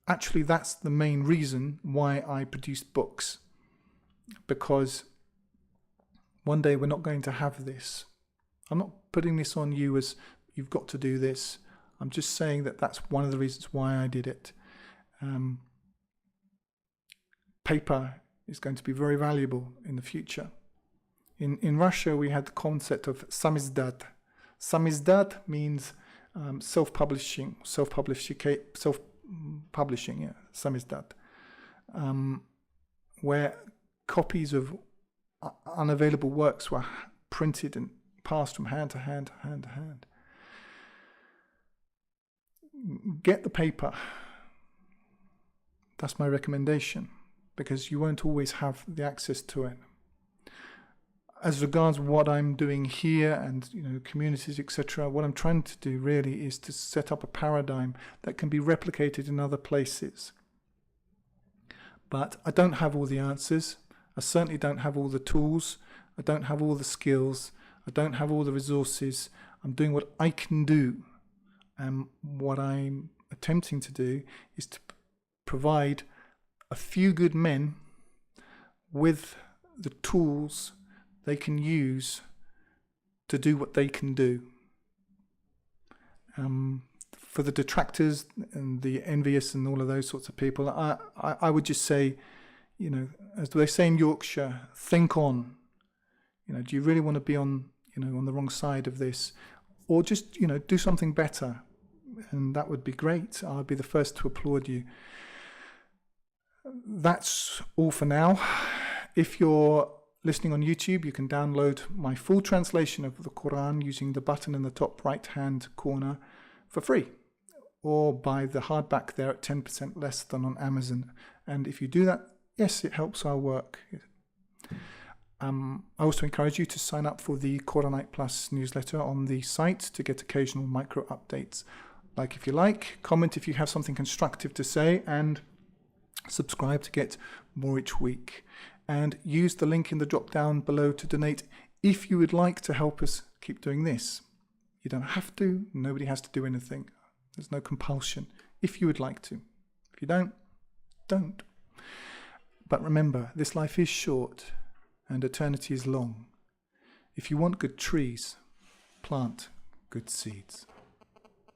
Actually, that's the main reason why I produce books, because one day we're not going to have this. I'm not putting this on you as you've got to do this. I'm just saying that that's one of the reasons why I did it. Paper is going to be very valuable in the future. In Russia, we had the concept of samizdat. Samizdat means self-publishing, yeah, samizdat, where copies of unavailable works were printed and passed from hand to hand to hand to hand. Get the paper. That's my recommendation, because you won't always have the access to it. As regards what I'm doing here and communities, etc., what I'm trying to do really is to set up a paradigm that can be replicated in other places. But I don't have all the answers. I certainly don't have all the tools. I don't have all the skills. I don't have all the resources. I'm doing what I can do. And what I'm attempting to do is to provide a few good men with the tools they can use to do what they can do. For the detractors and the envious and all of those sorts of people, I would just say, as they say in Yorkshire, think on. Do you really want to be on the wrong side of this? Or just, do something better. And that would be great. I'd be the first to applaud you. That's all for now. If you're listening on YouTube, you can download my full translation of the Quran using the button in the top right-hand corner for free, or buy the hardback there at 10% less than on Amazon. And if you do that, yes, it helps our work. I also encourage you to sign up for the Quranite Plus newsletter on the site to get occasional micro updates. Like if you like, comment if you have something constructive to say, and subscribe to get more each week. And use the link in the drop down below to donate if you would like to help us keep doing this. You don't have to. Nobody has to do anything. There's no compulsion. If you would like to. If you don't, don't. But remember, this life is short and eternity is long. If you want good trees, plant good seeds.